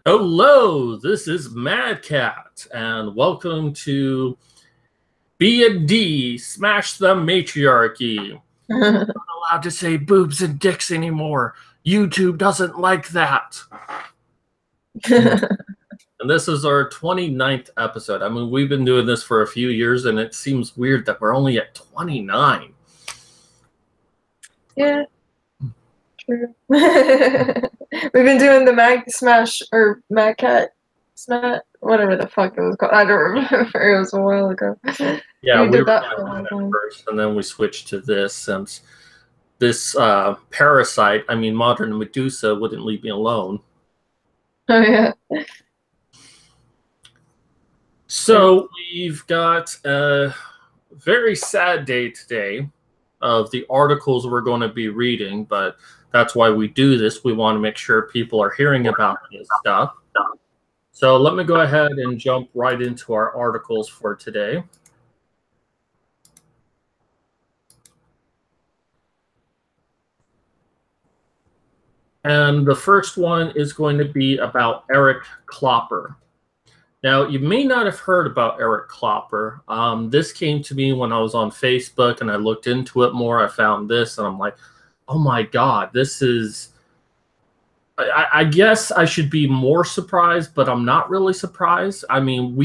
Hello, this is Mad Cat, and welcome to B&D Smash the Matriarchy. I'm not allowed to say boobs and dicks anymore. YouTube doesn't like that. And this is our 29th episode. I mean, we've been doing this for a few years, and it seems weird that we're only at 29. Yeah, true. We've been doing the Mag Smash or Mad Cat Smash, whatever the fuck it was called. I don't remember. It was a while ago. Yeah, we did were that for a long time first, and then we switched to this since this parasite, I mean, modern Medusa, wouldn't leave me alone. Oh yeah. So we've got a very sad day today of the articles we're going to be reading, but that's why we do this. We want to make sure people are hearing about this stuff. So let me go ahead and jump right into our articles for today. And the first one is going to be about Eric Klopper. Now, you may not have heard about Eric Klopper. This came to me when I was on Facebook and I looked into it more. I found this and I'm like, oh my God, this is... I guess I should be more surprised, but I'm not really surprised. I mean,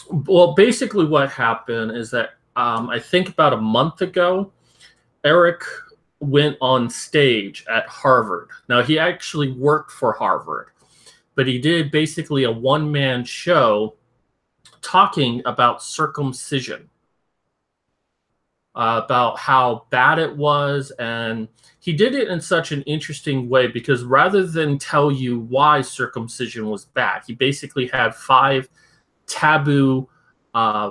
well, basically what happened is that I think about a month ago, Eric went on stage at Harvard. Now, he actually worked for Harvard, but he did basically a one-man show talking about circumcision, about how bad it was. And he did it in such an interesting way because rather than tell you why circumcision was bad, he basically had 5 taboo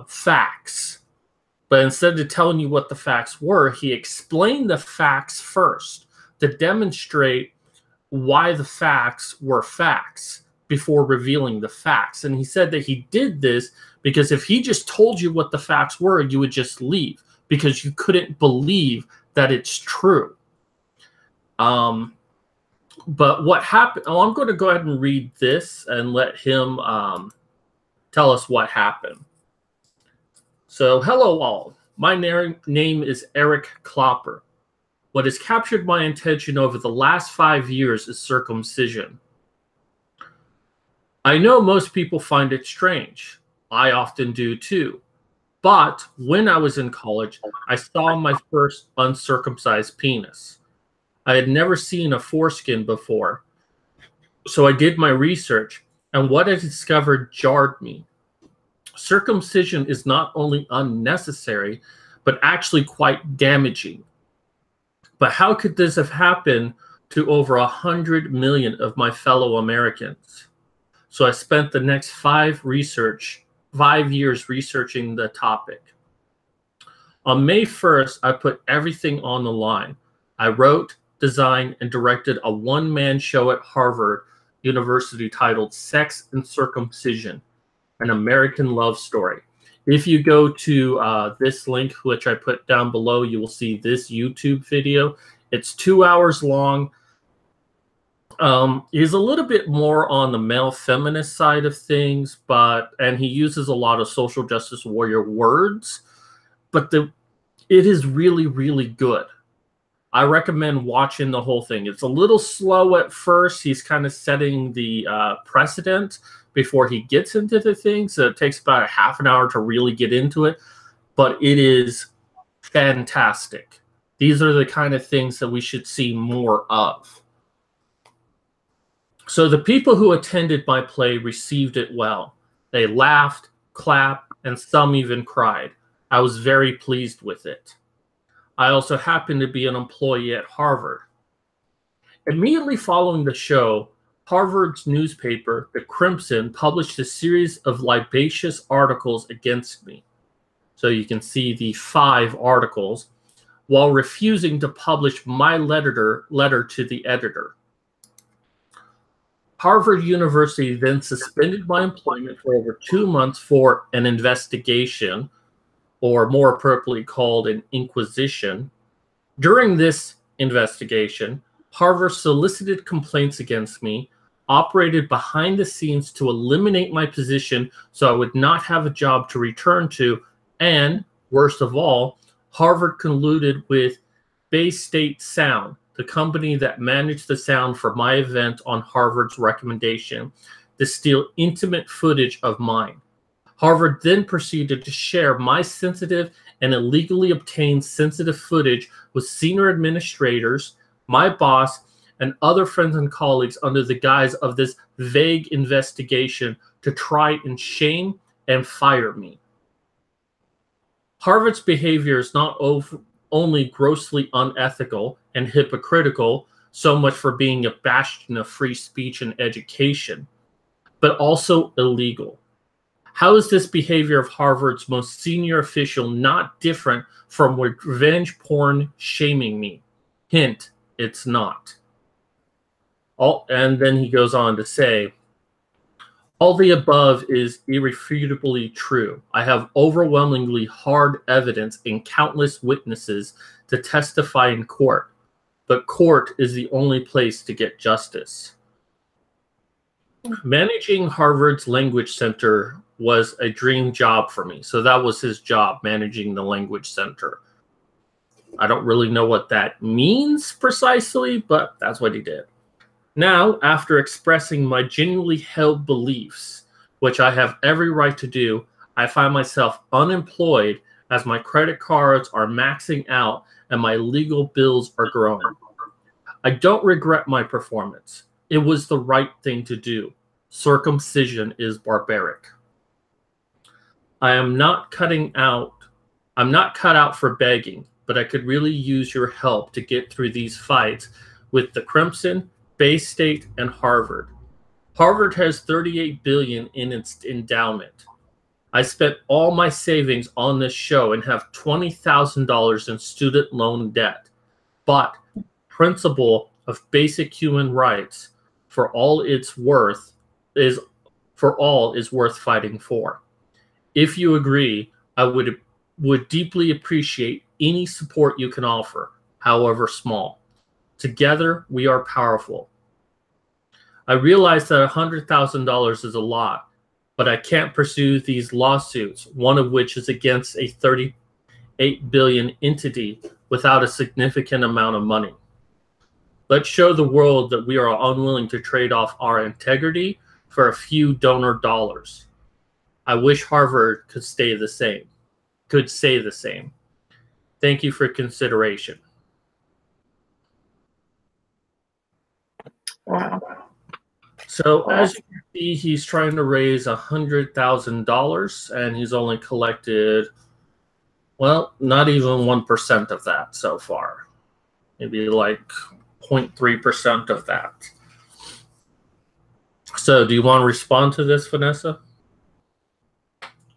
facts. But instead of telling you what the facts were, he explained the facts first to demonstrate why the facts were facts before revealing the facts. And he said that he did this because if he just told you what the facts were, you would just leave because you couldn't believe that it's true. But what happened? Oh, I'm going to go ahead and read this and let him tell us what happened. So, hello all. My name is Eric Klopper. What has captured my attention over the last 5 years is circumcision. I know most people find it strange. I often do too. But when I was in college, I saw my first uncircumcised penis. I had never seen a foreskin before. So I did my research, and what I discovered jarred me. Circumcision is not only unnecessary, but actually quite damaging. But how could this have happened to over 100 million of my fellow Americans? So I spent the next 5 years researching the topic. On May 1st, I put everything on the line. I wrote, designed, and directed a one-man show at Harvard University titled Sex and Circumcision, an American Love Story. If you go to this link, which I put down below, you will see this YouTube video. It's 2 hours long. He's a little bit more on the male feminist side of things, and he uses a lot of social justice warrior words, but it is really, really good. I recommend watching the whole thing. It's a little slow at first. He's kind of setting the precedent before he gets into the thing, so it takes about a half an hour to really get into it, but it is fantastic. These are the kind of things that we should see more of. So the people who attended my play received it well. They laughed, clapped, and some even cried. I was very pleased with it. I also happened to be an employee at Harvard. Immediately following the show, Harvard's newspaper, The Crimson, published a series of libelous articles against me. So you can see the 5 articles, while refusing to publish my letter to the editor. Harvard University then suspended my employment for over 2 months for an investigation, or more appropriately called an inquisition. During this investigation, Harvard solicited complaints against me, operated behind the scenes to eliminate my position so I would not have a job to return to, and, worst of all, Harvard colluded with Bay State Sound, the company that managed the sound for my event on Harvard's recommendation, to steal intimate footage of mine. Harvard then proceeded to share my sensitive and illegally obtained sensitive footage with senior administrators, my boss, and other friends and colleagues under the guise of this vague investigation to try and shame and fire me. Harvard's behavior is not only grossly unethical and hypocritical, so much for being a bastion of free speech and education, but also illegal. How is this behavior of Harvard's most senior official not different from revenge porn shaming me? Hint, it's not. And then he goes on to say, all the above is irrefutably true. I have overwhelmingly hard evidence and countless witnesses to testify in court, but court is the only place to get justice. Managing Harvard's language center was a dream job for me. So that was his job, managing the language center. I don't really know what that means precisely, but that's what he did. Now, after expressing my genuinely held beliefs, which I have every right to do, I find myself unemployed as my credit cards are maxing out and my legal bills are growing. I don't regret my performance. It was the right thing to do. Circumcision is barbaric. I'm not cut out for begging, but I could really use your help to get through these fights with the Crimson, Bay State, and Harvard. Harvard has $38 billion in its endowment. I spent all my savings on this show and have $20,000 in student loan debt. But principle of basic human rights for all is worth fighting for. If you agree, I would deeply appreciate any support you can offer, however small. Together, we are powerful. I realize that $100,000 is a lot, but I can't pursue these lawsuits, one of which is against a $38 billion entity without a significant amount of money. Let's show the world that we are unwilling to trade off our integrity for a few donor dollars. I wish Harvard could say the same. Thank you for consideration. Wow. So as you can see, he's trying to raise $100,000 and he's only collected, well, not even 1% of that so far. Maybe like 0.3% of that. So do you want to respond to this, Vanessa?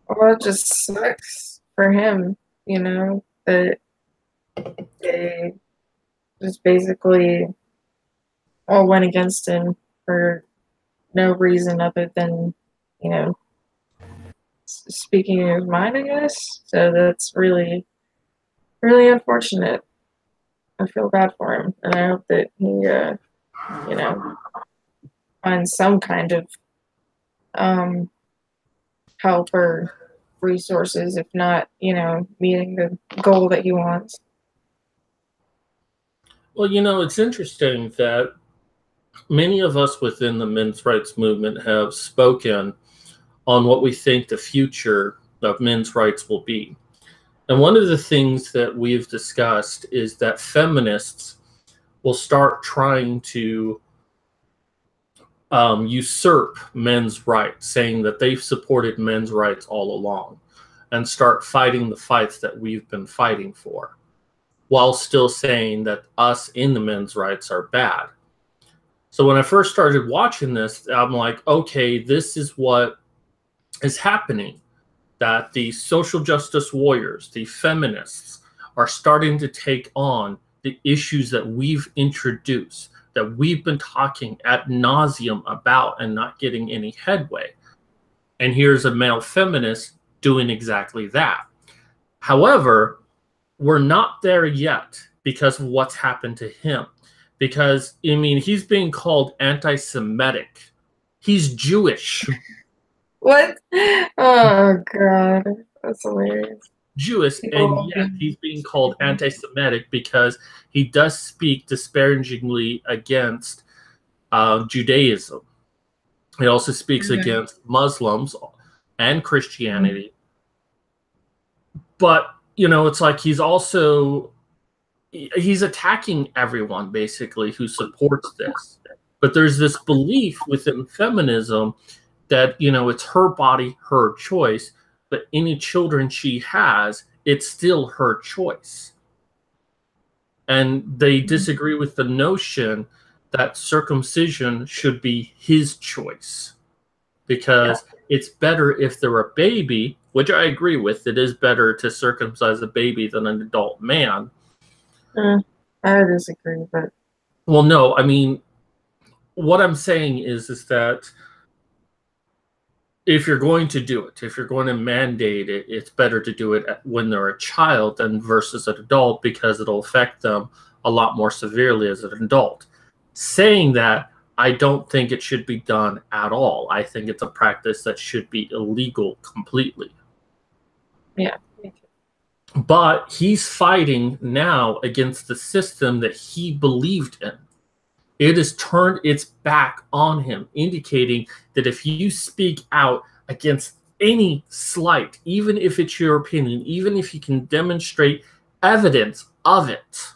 Well, it just sucks for him, that they just basically all went against him for no reason other than, speaking his mind, I guess. So that's really, really unfortunate. I feel bad for him, and I hope that he, finds some kind of help or resources, if not, meeting the goal that he wants. Well, it's interesting that many of us within the men's rights movement have spoken on what we think the future of men's rights will be. And one of the things that we've discussed is that feminists will start trying to usurp men's rights, saying that they've supported men's rights all along, and start fighting the fights that we've been fighting for, while still saying that us in the men's rights are bad. So when I first started watching this, I'm like, okay, this is what is happening, that the social justice warriors, the feminists, are starting to take on the issues that we've introduced, that we've been talking ad nauseum about and not getting any headway. And here's a male feminist doing exactly that. However, we're not there yet because of what's happened to him. because, I mean, he's being called anti-Semitic. He's Jewish. What? Oh God, that's hilarious. Jewish, and yet he's being called anti-Semitic because he does speak disparagingly against Judaism. He also speaks against Muslims and Christianity. But, you know, it's like he's attacking everyone, basically, who supports this. But there's this belief within feminism that, you know, it's her body, her choice, but any children she has, it's still her choice. And they disagree with the notion that circumcision should be his choice, because it's better if they're a baby, which I agree with. It is better to circumcise a baby than an adult man. I disagree, but... Well, no, I mean, what I'm saying is that if you're going to do it, if you're going to mandate it, it's better to do it when they're a child than versus an adult, because it'll affect them a lot more severely as an adult. Saying that, I don't think it should be done at all. I think it's a practice that should be illegal completely. Yeah. But he's fighting now against the system that he believed in. It has turned its back on him, indicating that if you speak out against any slight, even if it's your opinion, even if you can demonstrate evidence of it,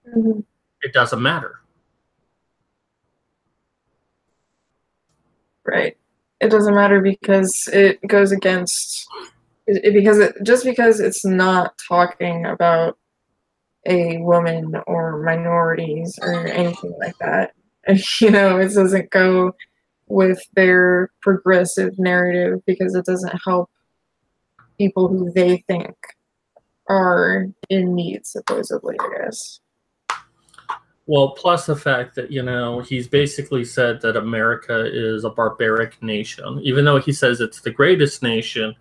it doesn't matter. Right. It doesn't matter because it goes against... because it's not talking about a woman or minorities or anything like that. You know, it doesn't go with their progressive narrative because it doesn't help people who they think are in need, supposedly, I guess. Well, plus the fact that, you know, he's basically said that America is a barbaric nation. Even though he says it's the greatest nation,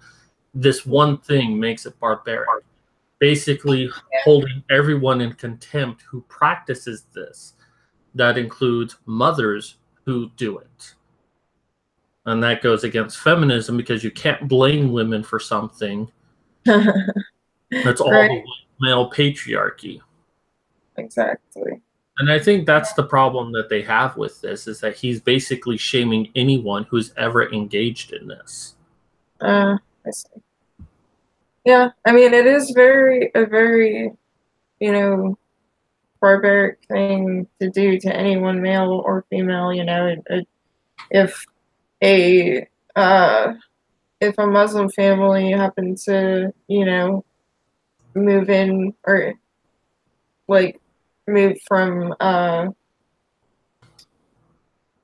this one thing makes it barbaric. Basically holding everyone in contempt who practices this. That includes mothers who do it. And that goes against feminism because you can't blame women for something. That's all the male patriarchy. Exactly. And I think that's the problem that they have with this, is that he's basically shaming anyone who's ever engaged in this. I see. Yeah, I mean, it is a very, you know, barbaric thing to do to anyone, male or female. You know, if a Muslim family happened to, you know, move in or like move from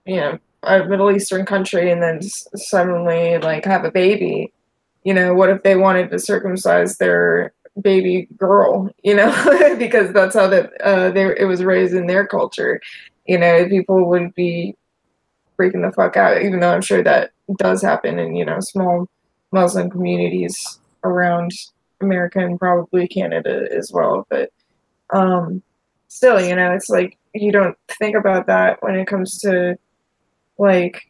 you know, a Middle Eastern country and then suddenly like have a baby, you know, what if they wanted to circumcise their baby girl, you know, because that's how it was raised in their culture. You know, people would be freaking the fuck out, even though I'm sure that does happen in, you know, small Muslim communities around America and probably Canada as well. But still, you know, it's like you don't think about that when it comes to like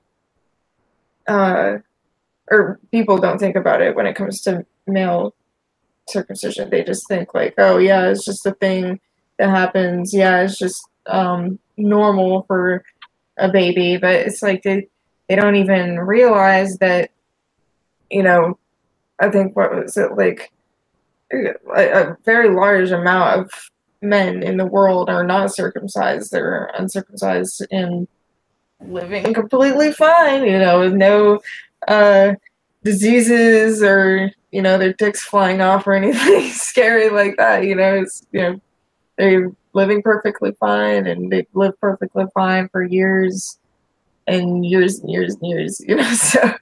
or people don't think about it when it comes to male circumcision. They just think like, oh yeah, it's just a thing that happens. Yeah, it's just normal for a baby. But it's like they don't even realize that, you know, I think what was it, like a very large amount of men in the world are not circumcised. They're uncircumcised and living completely fine, you know, with no diseases or, you know, their dicks flying off or anything scary like that. You know, it's, you know, they're living perfectly fine and they've lived perfectly fine for years and years and years and years, you know. So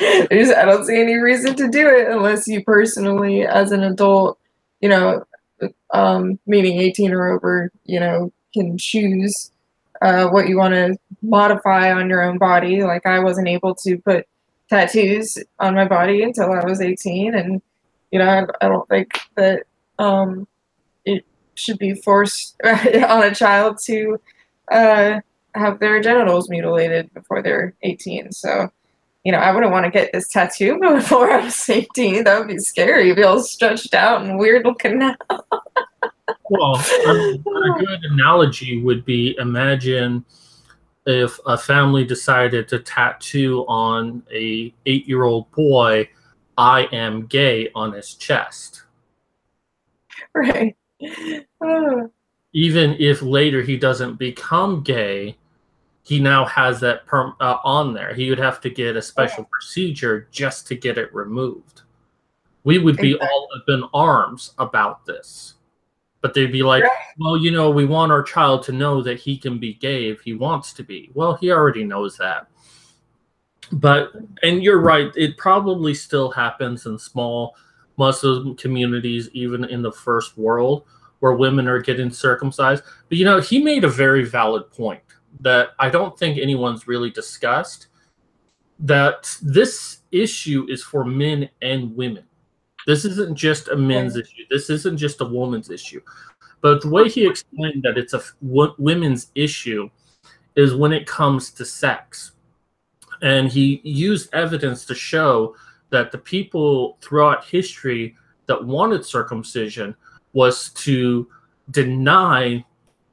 I don't see any reason to do it unless you personally, as an adult, you know, meaning 18 or over, you know, can choose what you want to modify on your own body. Like I wasn't able to put tattoos on my body until I was 18, and you know, I don't think that should be forced on a child to have their genitals mutilated before they're 18. So, I wouldn't want to get this tattoo before I was 18. That would be scary. Be all stretched out and weird looking now. Well, a good analogy would be, imagine if a family decided to tattoo on a 8-year-old boy, "I am gay" on his chest. Right. Even if later he doesn't become gay, he now has that on there. He would have to get a special procedure just to get it removed. We would be all up in arms about this. But they'd be like, well, we want our child to know that he can be gay if he wants to be. Well, he already knows that. And you're right, it probably still happens in small Muslim communities, even in the first world, where women are getting circumcised. But, he made a very valid point that I don't think anyone's really discussed, that this issue is for men and women. This isn't just a men's issue. This isn't just a woman's issue. But the way he explained that it's a women's issue is when it comes to sex. And he used evidence to show that the people throughout history that wanted circumcision was to deny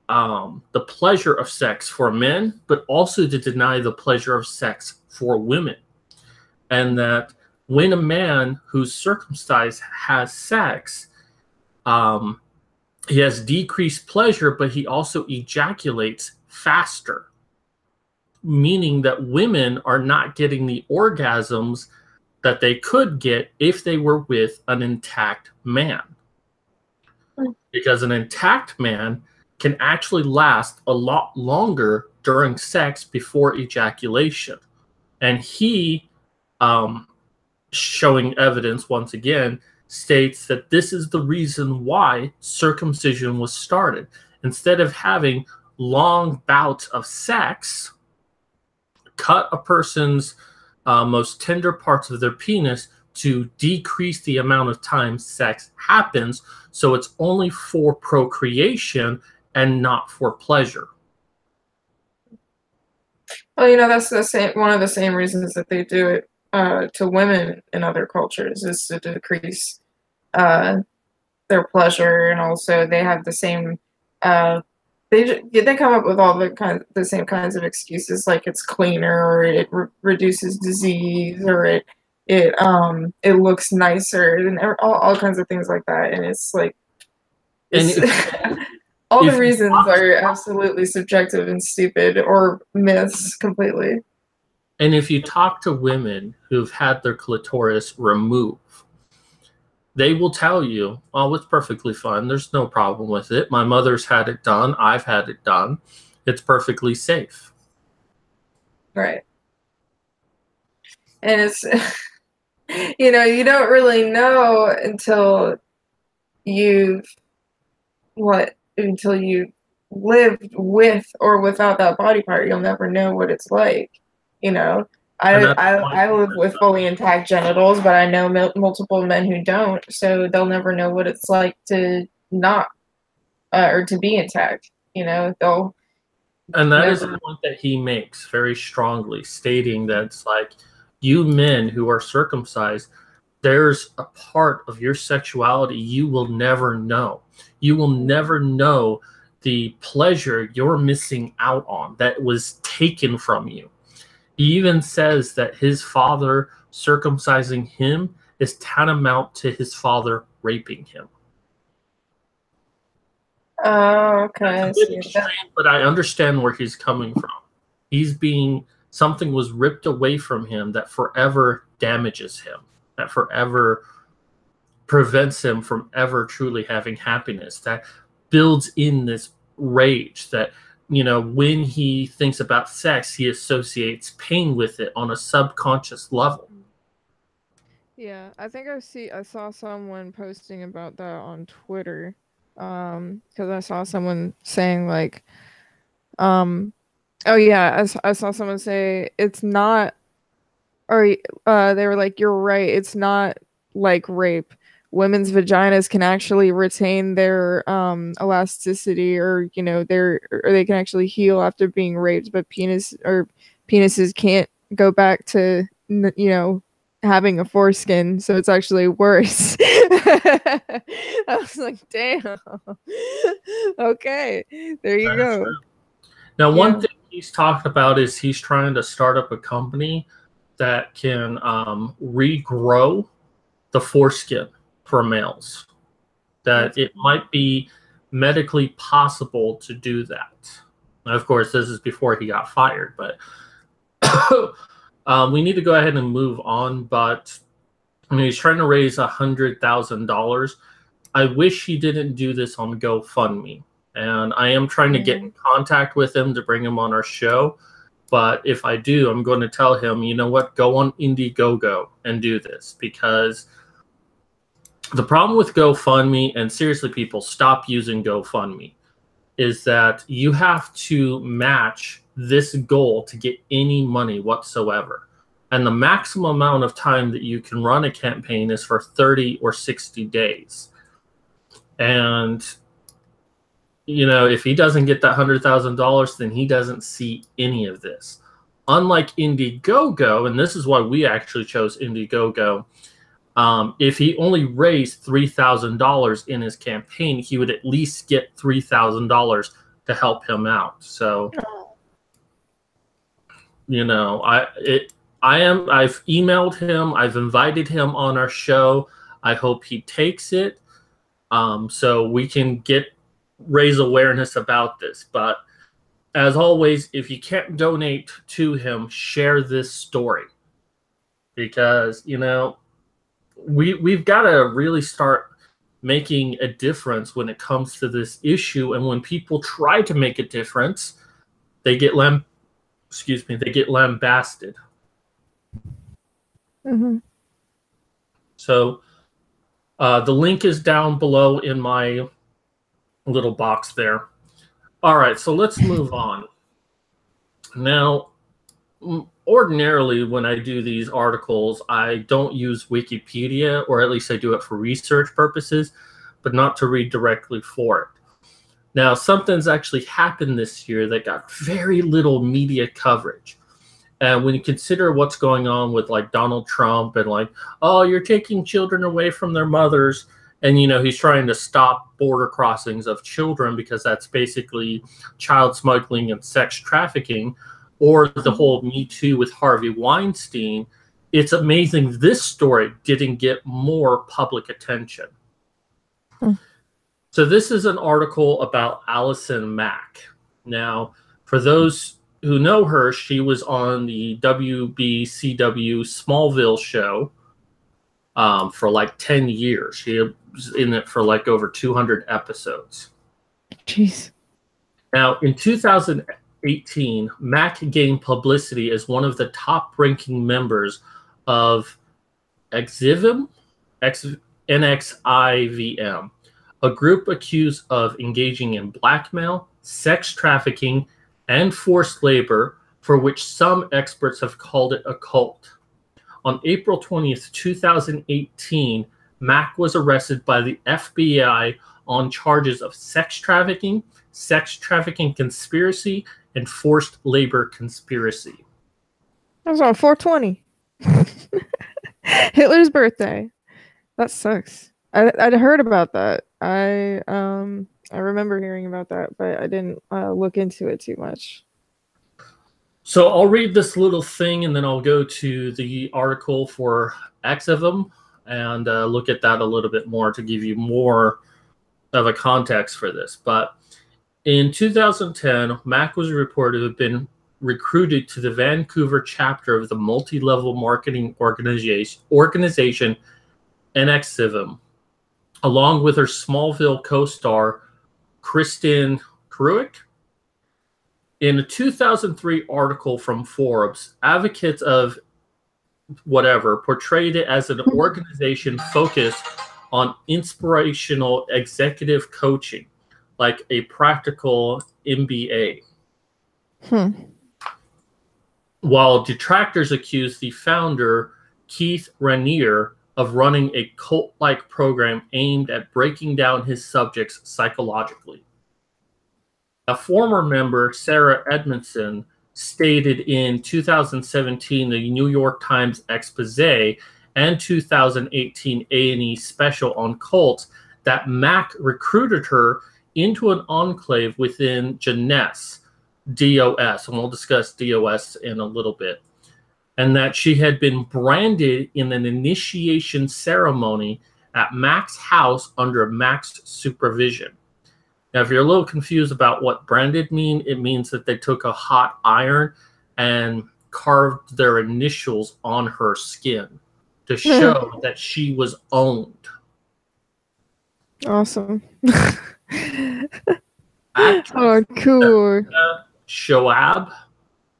the pleasure of sex for men, but also to deny the pleasure of sex for women. And that when a man who's circumcised has sex, he has decreased pleasure, but he also ejaculates faster, meaning that women are not getting the orgasms that they could get if they were with an intact man. Because an intact man can actually last a lot longer during sex before ejaculation. And he, showing evidence once again, states that this is the reason why circumcision was started. Instead of having long bouts of sex, cut a person's most tender parts of their penis to decrease the amount of time sex happens, so it's only for procreation and not for pleasure. Well, that's one of the same reasons that they do it to women in other cultures, is to decrease their pleasure, and also they have the same they come up with all the same kinds of excuses, like it's cleaner, or it reduces disease, or it looks nicer, and all kinds of things like that. And it's like, all the reasons are absolutely subjective and stupid, or myths completely. And if you talk to women who've had their clitoris removed, they will tell you, oh, it's perfectly fine. There's no problem with it. My mother's had it done. I've had it done. It's perfectly safe. Right. And it's, you don't really know until you've lived with or without that body part. You'll never know what it's like. I live with fully intact genitals, but I know multiple men who don't, so they'll never know what it's like to not, or to be intact. And that is the point that he makes very strongly, stating that it's like, you men who are circumcised, there's a part of your sexuality you will never know. You will never know the pleasure you're missing out on that was taken from you. He even says that his father circumcising him is tantamount to his father raping him. Oh, okay. That's a bit extreme, but I understand where he's coming from. Something was ripped away from him that forever damages him, that forever prevents him from ever truly having happiness, that builds in this rage that, when he thinks about sex, he associates pain with it on a subconscious level. Yeah, I think I saw someone posting about that on Twitter, because I saw someone saying like, oh yeah, I saw someone say it's not, or they were like, you're right, it's not like rape, women's vaginas can actually retain their elasticity, or or they can actually heal after being raped, but penises can't go back to having a foreskin, so it's actually worse. I was like, damn. Okay, there you go. True. Now, one thing he's talked about is he's trying to start up a company that can regrow the foreskin for males. That it might be medically possible to do that. Now, of course, this is before he got fired, but we need to go ahead and move on. But I mean, he's trying to raise $100,000. I wish he didn't do this on GoFundMe. And I am trying to get in contact with him to bring him on our show. But if I do, I'm going to tell him, you know what, go on Indiegogo and do this. Because the problem with GoFundMe, and seriously, people, stop using GoFundMe, is that you have to match this goal to get any money whatsoever. And the maximum amount of time that you can run a campaign is for 30 or 60 days. And if he doesn't get that $100,000, then he doesn't see any of this. Unlike Indiegogo, and this is why we actually chose Indiegogo, if he only raised $3,000 in his campaign, he would at least get $3,000 to help him out. So, I've emailed him, I've invited him on our show. I hope he takes it, so we can raise awareness about this. But as always, if you can't donate to him, share this story, because we've got to really start making a difference when it comes to this issue. And when people try to make a difference, they get lambasted. So the link is down below in my little box there. All right, so let's move on. Now, ordinarily when I do these articles, I don't use Wikipedia, or at least I do it for research purposes, but not to read directly for it. Now, something's actually happened this year that got very little media coverage. And when you consider what's going on with like Donald Trump and like, oh, you're taking children away from their mothers, and he's trying to stop border crossings of children because that's basically child smuggling and sex trafficking, or the whole Me Too with Harvey Weinstein, it's amazing this story didn't get more public attention. So this is an article about Allison Mack. Now, for those who know her, she was on the WBCW Smallville show for like 10 years. She was in it for like over 200 episodes. Jeez. Now, in 2018, Mack gained publicity as one of the top-ranking members of NXIVM, a group accused of engaging in blackmail, sex trafficking, and forced labor, for which some experts have called it a cult. On April 20th, 2018, Mack was arrested by the FBI on charges of sex trafficking conspiracy, and forced labor conspiracy. That was on 420. Hitler's birthday. That sucks. I'd heard about that. I remember hearing about that, but I didn't look into it too much. So I'll read this little thing, and then I'll go to the article for NXIVM and look at that a little bit more to give you more of a context for this. But in 2010, Mack was reported to have been recruited to the Vancouver chapter of the multi-level marketing organization NXIVM, along with her Smallville co-star, Kristen Kruick. In a 2003 article from Forbes, advocates of whatever portrayed it as an organization focused on inspirational executive coaching, like a practical MBA. While detractors accused the founder, Keith Raniere, of running a cult-like program aimed at breaking down his subjects psychologically. A former member, Sarah Edmondson, stated in 2017 the New York Times expose and 2018 A&E special on cults that Mac recruited her into an enclave within Jeunesse, DOS, and we'll discuss DOS in a little bit, and that she had been branded in an initiation ceremony at Mac's house under Mac's supervision. Now, if you're a little confused about what branded mean, it means that they took a hot iron and carved their initials on her skin to show that she was owned. Awesome. Oh, cool. Shoab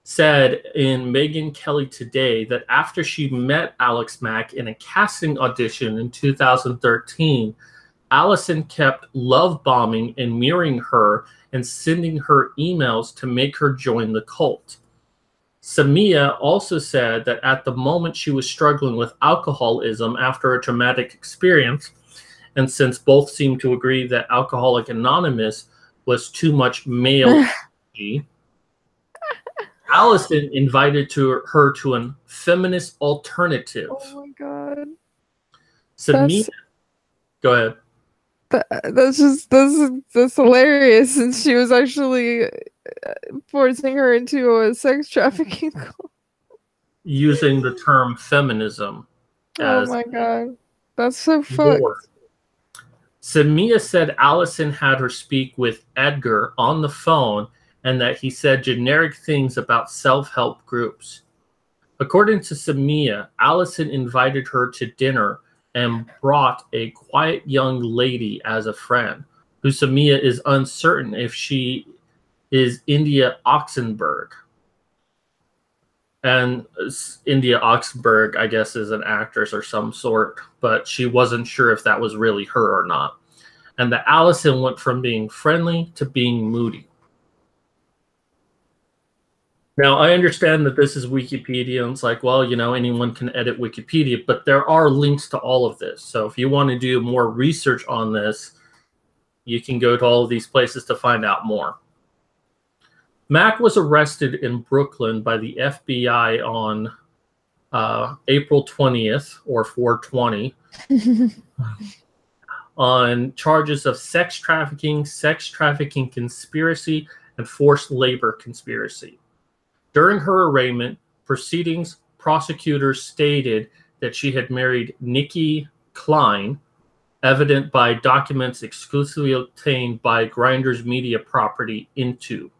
said in Megyn Kelly Today that after she met Alex Mack in a casting audition in 2013, Allison kept love bombing and mirroring her and sending her emails to make her join the cult. Samia also said that at the moment she was struggling with alcoholism after a traumatic experience, and since both seemed to agree that Alcoholics Anonymous was too much male energy, Allison invited her to a feminist alternative. Oh my god. Samia, go ahead. That's hilarious, since she was actually forcing her into a sex trafficking cult. Using the term feminism. Oh my god. That's so fucked. Samia said Allison had her speak with Edgar on the phone and that he said generic things about self-help groups. According to Samia, Allison invited her to dinner and brought a quiet young lady as a friend, who Samia is uncertain if she is India Oxenberg. And India Oxenberg, I guess, is an actress or some sort, but she wasn't sure if that was really her or not. And that Allison went from being friendly to being moody. Now, I understand that this is Wikipedia, and it's like, well, you know, anyone can edit Wikipedia, but there are links to all of this. So if you want to do more research on this, you can go to all of these places to find out more. Mac was arrested in Brooklyn by the FBI on April 20th, or 420, on charges of sex trafficking conspiracy, and forced labor conspiracy. During her arraignment proceedings, prosecutors stated that she had married Nikki Klein, evident by documents exclusively obtained by Grindr's media property Into.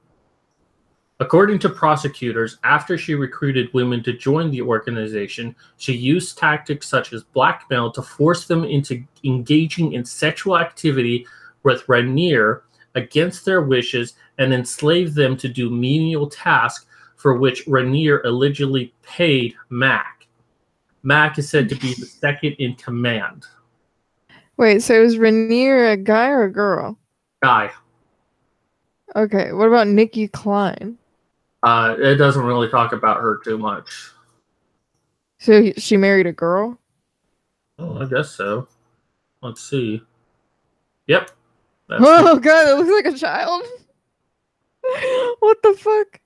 According to prosecutors, after she recruited women to join the organization, she used tactics such as blackmail to force them into engaging in sexual activity with Rainier against their wishes and enslaved them to do menial tasks for which Rainier allegedly paid Mac. Mac is said to be the second in command. Wait, so is Rainier a guy or a girl? Guy. Okay, what about Nikki Klein? It doesn't really talk about her too much. So she married a girl? Oh, I guess so. Let's see. Yep. Oh god, that looks like a child. What the fuck?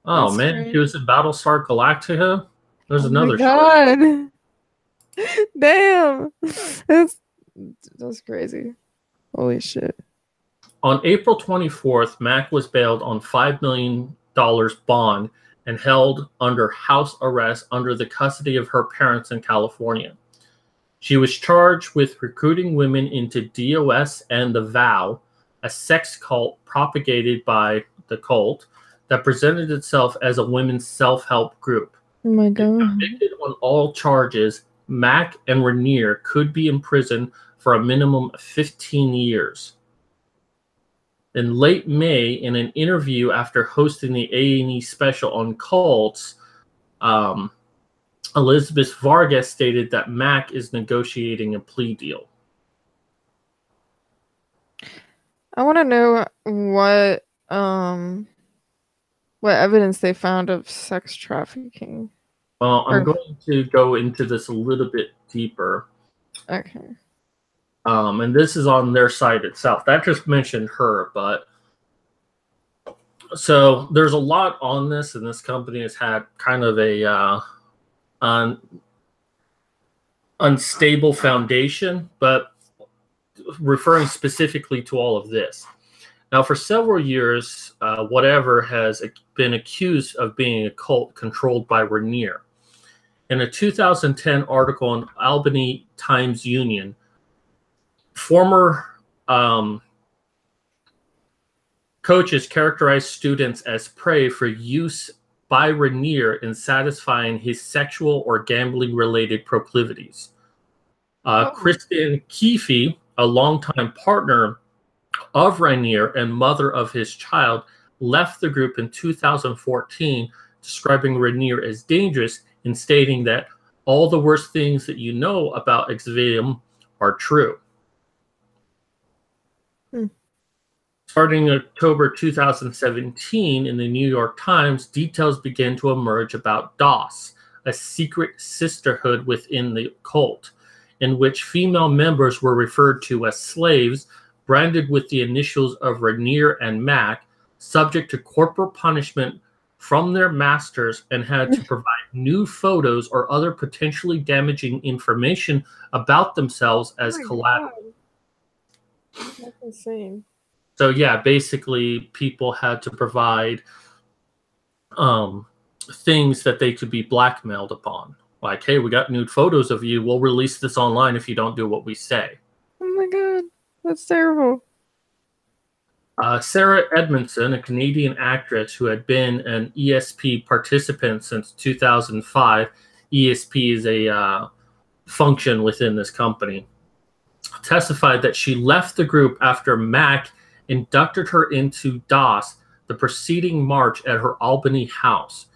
Oh that's man, strange. She was in Battlestar Galactica. There's another god. Damn. That's crazy. Holy shit. On April 24th, Mac was bailed on $5 million bond and held under house arrest under the custody of her parents in California. She was charged with recruiting women into DOS and the Vow, a sex cult propagated by the cult that presented itself as a women's self-help group. Oh my god. Convicted on all charges, Mac and Rainier could be imprisoned for a minimum of 15 years. In late May, in an interview after hosting the A&E special on cults, Elizabeth Vargas stated that Mac is negotiating a plea deal. I want to know what evidence they found of sex trafficking. I'm going to go into this a little bit deeper. Okay. And this is on their site itself. That just mentioned her, but so there's a lot on this, and this company has had kind of a unstable foundation, but referring specifically to all of this. Now, for several years, Whatever has been accused of being a cult controlled by Rainier. In a 2010 article in Albany Times Union, former coaches characterized students as prey for use by Rainier in satisfying his sexual or gambling-related proclivities. Kristen Keefe, a longtime partner of Rainier and mother of his child, left the group in 2014, describing Rainier as dangerous and stating that all the worst things that you know about Exvium are true. Starting in October 2017, in the New York Times, details began to emerge about DOS, a secret sisterhood within the cult, in which female members were referred to as slaves, branded with the initials of Rainier and Mac, subject to corporal punishment from their masters, and had to provide nude photos or other potentially damaging information about themselves as collateral. That's insane. So yeah, basically people had to provide things that they could be blackmailed upon. Like, hey, we got nude photos of you. We'll release this online if you don't do what we say. Oh my god, that's terrible. Sarah Edmondson, a Canadian actress who had been an ESP participant since 2005, ESP is a function within this company, testified that she left the group after Mac inducted her into DOS the preceding March at her Albany house.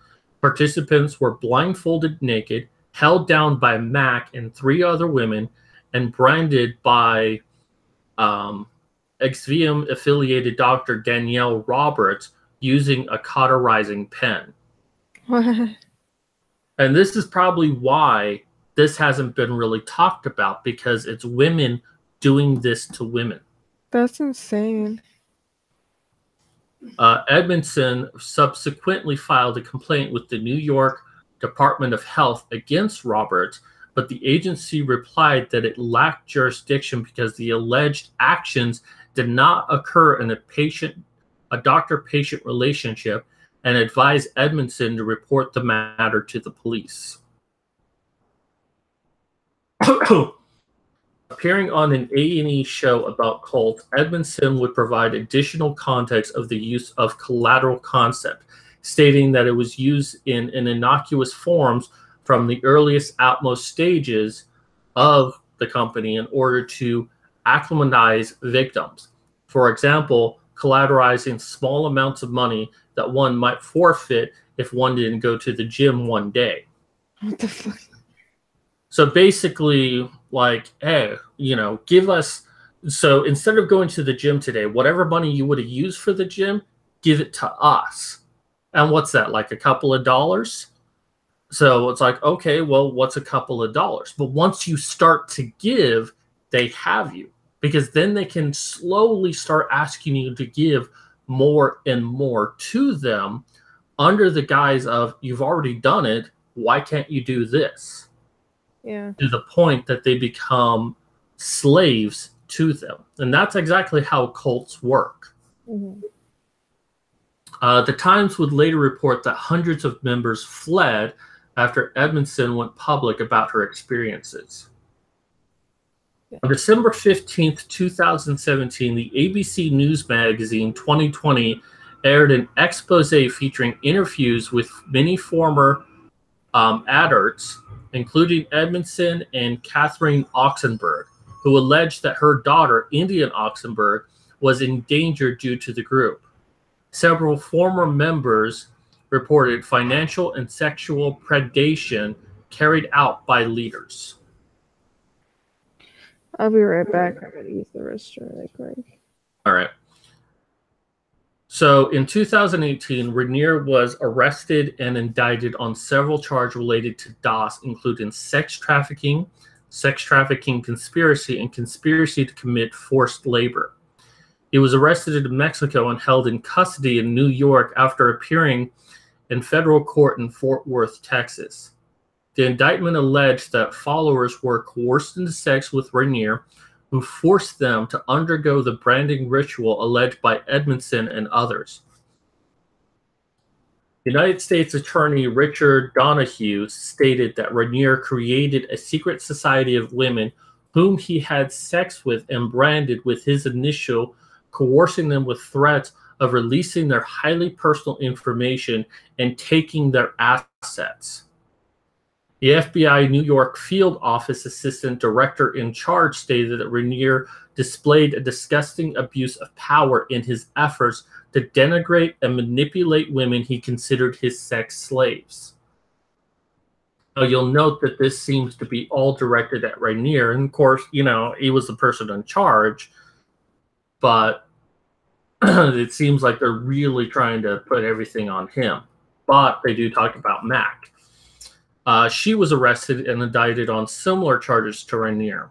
Participants were blindfolded naked, held down by Mac and 3 other women, and branded by Exvium affiliated Dr. Danielle Roberts using a cauterizing pen. What? And this is probably why this hasn't been really talked about, because it's women doing this to women. That's insane. Edmondson subsequently filed a complaint with the New York Department of Health against Roberts, but the agency replied that it lacked jurisdiction because the alleged actions did not occur in a doctor-patient relationship, and advised Edmondson to report the matter to the police. Appearing on an A&E show about cults, Edmondson would provide additional context of the use of collateral concept, stating that it was used in innocuous forms from the earliest outmost stages of the company in order to acclimatize victims. For example, collateralizing small amounts of money that one might forfeit if one didn't go to the gym one day. What the fuck? So basically, like, hey, give us, so instead of going to the gym today, whatever money you would have used for the gym, give it to us. And what's that, like a couple of dollars? So it's like, okay, well, what's a couple of dollars? But once you start to give, they have you, because then they can slowly start asking you to give more and more to them under the guise of, you've already done it, why can't you do this? Yeah. To the point that they become slaves to them. And that's exactly how cults work. Mm-hmm. The Times would later report that hundreds of members fled after Edmondson went public about her experiences. Yeah. On December 15th, 2017, the ABC News magazine 2020 aired an expose featuring interviews with many former adults, including Edmondson and Catherine Oxenberg, who alleged that her daughter, Indian Oxenberg, was endangered due to the group. Several former members reported financial and sexual predation carried out by leaders. I'll be right back. I'm going to use the restroom really quick. All right. So in 2018, Rainier was arrested and indicted on several charges related to DOS, including sex trafficking conspiracy, and conspiracy to commit forced labor. He was arrested in Mexico and held in custody in New York after appearing in federal court in Fort Worth, Texas. The indictment alleged that followers were coerced into sex with Rainier, who forced them to undergo the branding ritual alleged by Edmondson and others. United States Attorney Richard Donahue stated that Rainier created a secret society of women whom he had sex with and branded with his initial, coercing them with threats of releasing their highly personal information and taking their assets. The FBI New York Field Office Assistant Director in charge stated that Rainier displayed a disgusting abuse of power in his efforts to denigrate and manipulate women he considered his sex slaves. Now, you'll note that this seems to be all directed at Rainier, and of course, he was the person in charge, but it seems like they're really trying to put everything on him. But they do talk about Mac. She was arrested and indicted on similar charges to Rainier.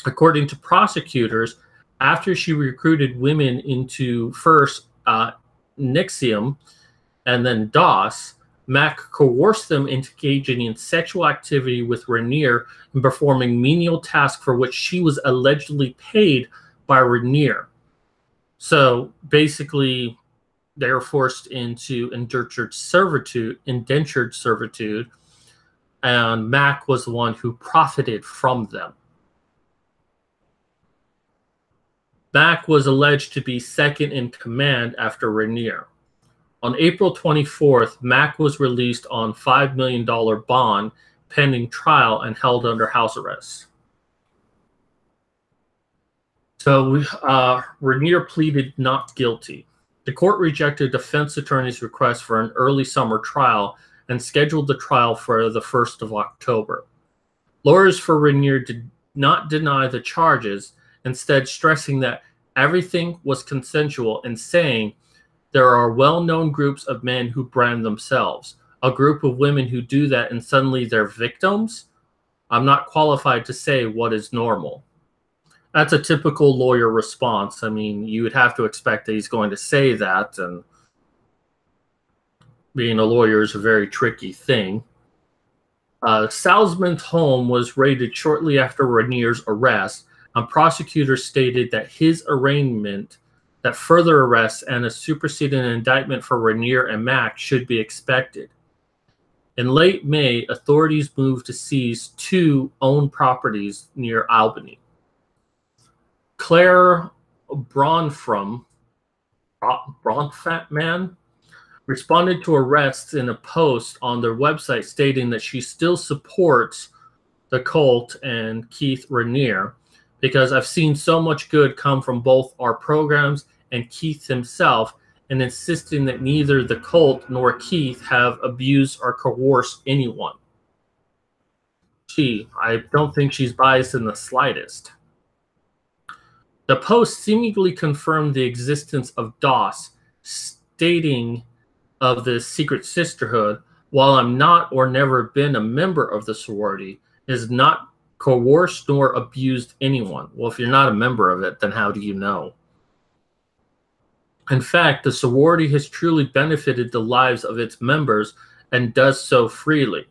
According to prosecutors, after she recruited women into first Nixium and then DOS, Mac coerced them into engaging in sexual activity with Rainier and performing menial tasks for which she was allegedly paid by Rainier. So basically, they were forced into indentured servitude, and Mac was the one who profited from them. Mac was alleged to be second in command after Rainier. On April 24th, Mac was released on $5 million bond pending trial and held under house arrest. So Rainier pleaded not guilty. The court rejected defense attorney's request for an early summer trial and scheduled the trial for the 1st of October. Lawyers for Rainier did not deny the charges, instead stressing that everything was consensual and saying there are well-known groups of men who brand themselves. A group of women who do that and suddenly they're victims? I'm not qualified to say what is normal. That's a typical lawyer response. I mean, you would have to expect that he's going to say that, and being a lawyer is a very tricky thing. Salzman's home was raided shortly after Rainier's arrest, and prosecutors stated that his arraignment, that further arrests and a superseding indictment for Rainier and Mac should be expected. In late May, authorities moved to seize 2 owned properties near Albany. Claire Bronfman responded to arrests in a post on their website stating that she still supports the cult and Keith Rainier because I've seen so much good come from both our programs and Keith himself, and insisting that neither the cult nor Keith have abused or coerced anyone. I don't think she's biased in the slightest. The post seemingly confirmed the existence of DOS, stating of the secret sisterhood, while I'm not or never been a member of the sorority, is not coerced nor abused anyone. Well, if you're not a member of it, then how do you know? In fact, the sorority has truly benefited the lives of its members and does so freely.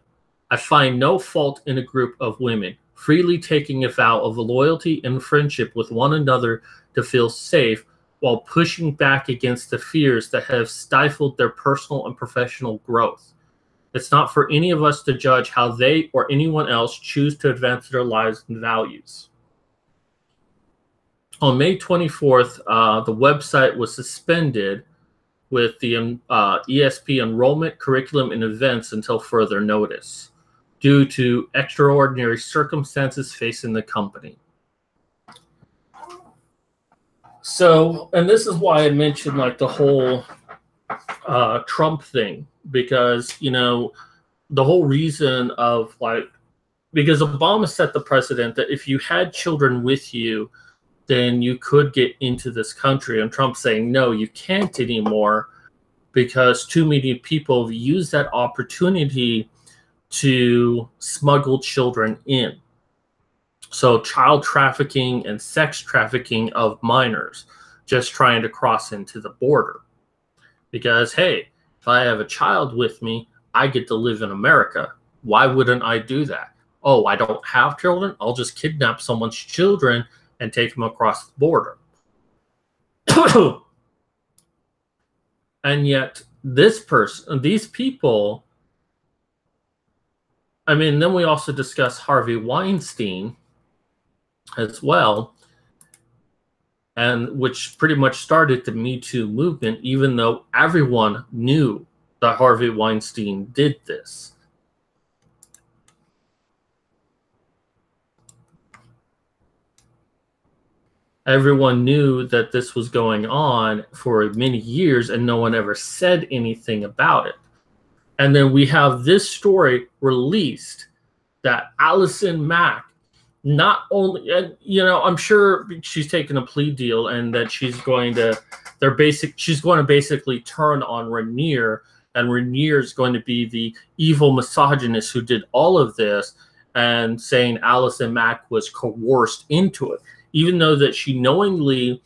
I find no fault in a group of women freely taking a vow of loyalty and friendship with one another to feel safe while pushing back against the fears that have stifled their personal and professional growth. It's not for any of us to judge how they or anyone else choose to advance their lives and values. On May 24th, the website was suspended with the ESP enrollment, curriculum, and events until further notice, due to extraordinary circumstances facing the company. So, and this is why I mentioned like the whole Trump thing, because, you know, the whole reason of like, because Obama set the precedent that if you had children with you, then you could get into this country. And Trump's saying, no, you can't anymore because too many people have used that opportunity to smuggle children in. So child trafficking and sex trafficking of minors just trying to cross into the border. Because, hey, if I have a child with me, I get to live in America. Why wouldn't I do that? Oh, I don't have children? I'll just kidnap someone's children and take them across the border. And yet these people, I mean, then we also discuss Harvey Weinstein as well, and which pretty much started the Me Too movement, even though everyone knew that Harvey Weinstein did this. Everyone knew that this was going on for many years and no one ever said anything about it. And then we have this story released that Allison Mack, not only, you know, I'm sure she's taken a plea deal and that she's going to basically turn on Rainier, and Rainier's going to be the evil misogynist who did all of this, and saying Allison Mack was coerced into it, even though that she knowingly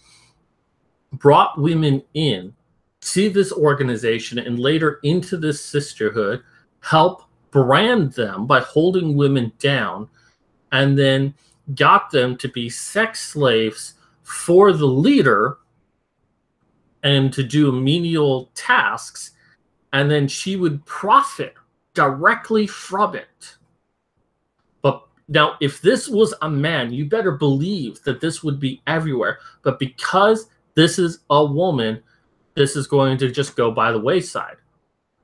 brought women in to this organization and later into this sisterhood, help brand them by holding women down, and then got them to be sex slaves for the leader and to do menial tasks, and then she would profit directly from it. But now, if this was a man, you better believe that this would be everywhere. But because this is a woman, this is going to just go by the wayside.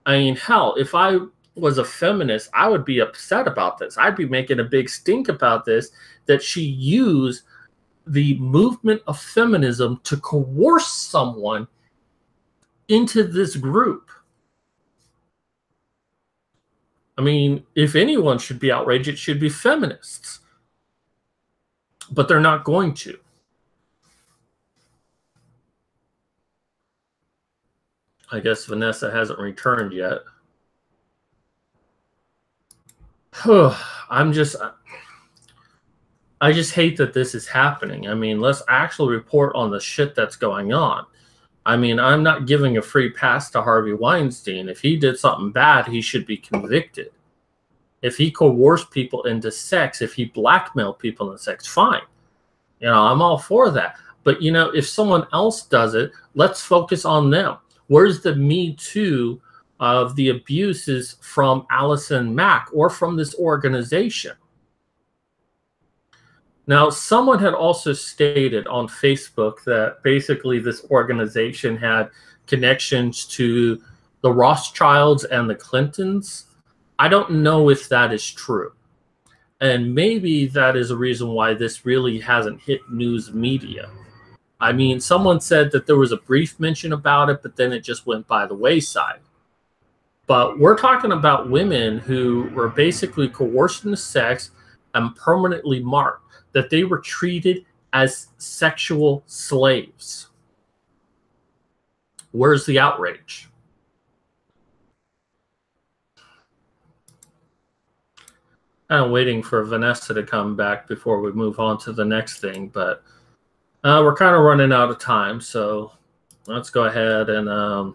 I mean, hell, if I was a feminist, I would be upset about this. I'd be making a big stink about this, that she used the movement of feminism to coerce someone into this group. I mean, if anyone should be outraged, it should be feminists. But they're not going to. I guess Vanessa hasn't returned yet. I just hate that this is happening. I mean, let's actually report on the shit that's going on. I mean, I'm not giving a free pass to Harvey Weinstein. If he did something bad, he should be convicted. If he coerced people into sex, if he blackmailed people into sex, fine. You know, I'm all for that. But, you know, if someone else does it, let's focus on them. Where's the Me Too of the abuses from Allison Mack or from this organization? Now, someone had also stated on Facebook that basically this organization had connections to the Rothschilds and the Clintons. I don't know if that is true. And maybe that is a reason why this really hasn't hit news media. I mean, someone said that there was a brief mention about it, but then it just went by the wayside. But we're talking about women who were basically coerced into sex and permanently marked, that they were treated as sexual slaves. Where's the outrage? I'm waiting for Vanessa to come back before we move on to the next thing, but we're kind of running out of time, so let's go ahead and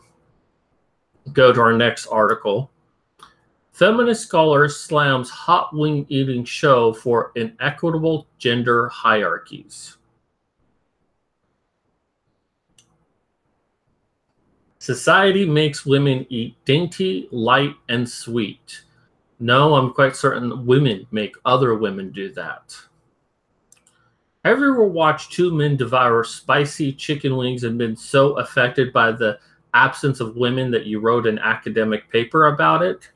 go to our next article. Feminist scholar slams hot wing eating show for inequitable gender hierarchies. Society makes women eat dainty, light, and sweet. No, I'm quite certain women make other women do that. Have you ever watched two men devour spicy chicken wings and been so affected by the absence of women that you wrote an academic paper about it?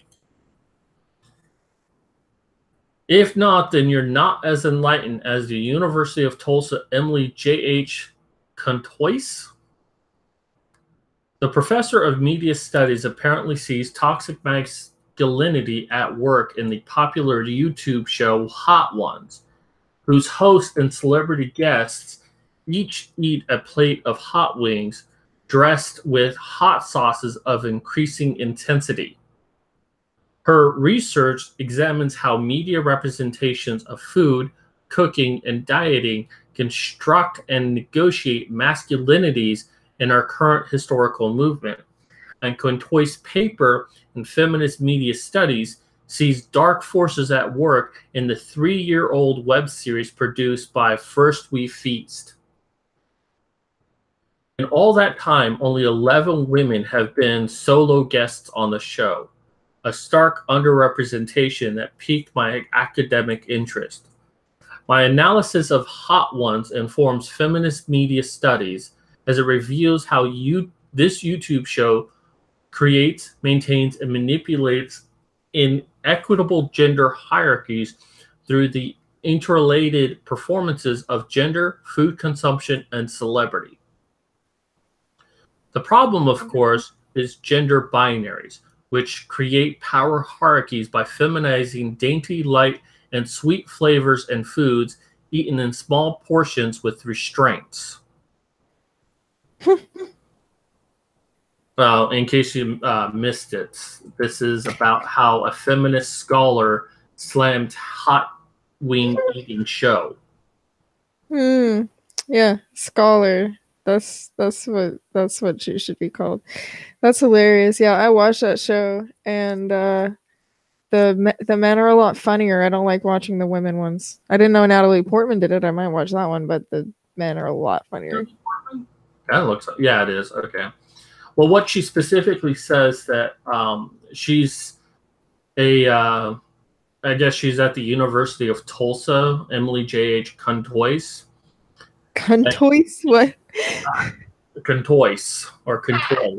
If not, then you're not as enlightened as the University of Tulsa Emily J.H. Contois. The professor of media studies apparently sees toxic masculinity at work in the popular YouTube show Hot Ones, whose host and celebrity guests each eat a plate of hot wings dressed with hot sauces of increasing intensity. Her research examines how media representations of food, cooking, and dieting construct and negotiate masculinities in our current historical movement. And Contoy's paper in Feminist Media Studies sees dark forces at work in the 3-year-old web series produced by First We Feast. In all that time, only 11 women have been solo guests on the show, a stark underrepresentation that piqued my academic interest. My analysis of Hot Ones informs feminist media studies as it reveals how this YouTube show creates, maintains, and manipulates inequitable gender hierarchies through the interrelated performances of gender, food consumption, and celebrity. The problem, of course, is gender binaries, which create power hierarchies by feminizing dainty, light, and sweet flavors and foods eaten in small portions with restraints. Well, in case you missed it, this is about how a feminist scholar slammed hot wing eating show. Yeah, scholar. That's what she should be called. That's hilarious. Yeah, I watched that show, and the men are a lot funnier. I don't like watching the women ones. I didn't know Natalie Portman did it. I might watch that one, but the men are a lot funnier. That looks, yeah, it is. Okay. Well, what she specifically says that she's I guess she's at the University of Tulsa, Emily J.H. Contois. Contois? What? Contois or Contois.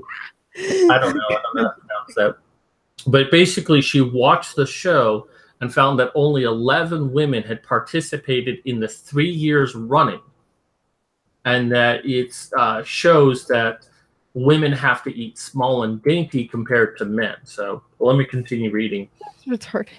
I don't know how to pronounce that. But basically, she watched the show and found that only 11 women had participated in the 3 years running. And that it shows that women have to eat small and dainty compared to men. So let me continue reading. That's retarded.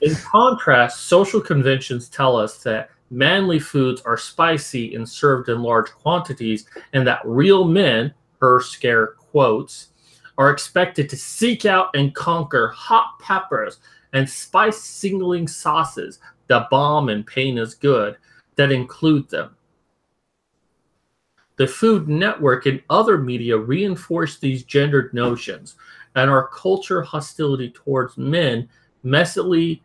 In contrast, social conventions tell us that manly foods are spicy and served in large quantities, and that real men, her scare quotes, are expected to seek out and conquer hot peppers and spice-singling sauces that bomb and pain is good that include them. The Food Network and other media reinforce these gendered notions, and our culture hostility towards men messily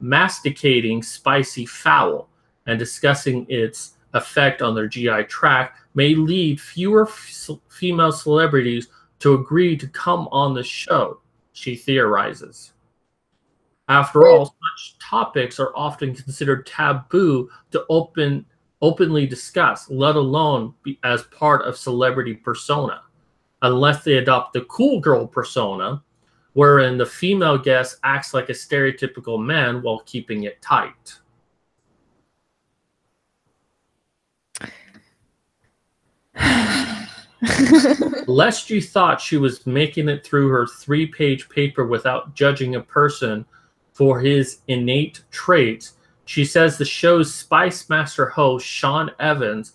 masticating spicy fowl and discussing its effect on their GI tract may lead fewer female celebrities to agree to come on the show, she theorizes. After all, such topics are often considered taboo to openly discuss, let alone be as part of celebrity persona, unless they adopt the cool girl persona, wherein the female guest acts like a stereotypical man while keeping it tight. Lest you thought she was making it through her 3-page paper without judging a person for his innate traits, she says the show's Spice Master host, Sean Evans,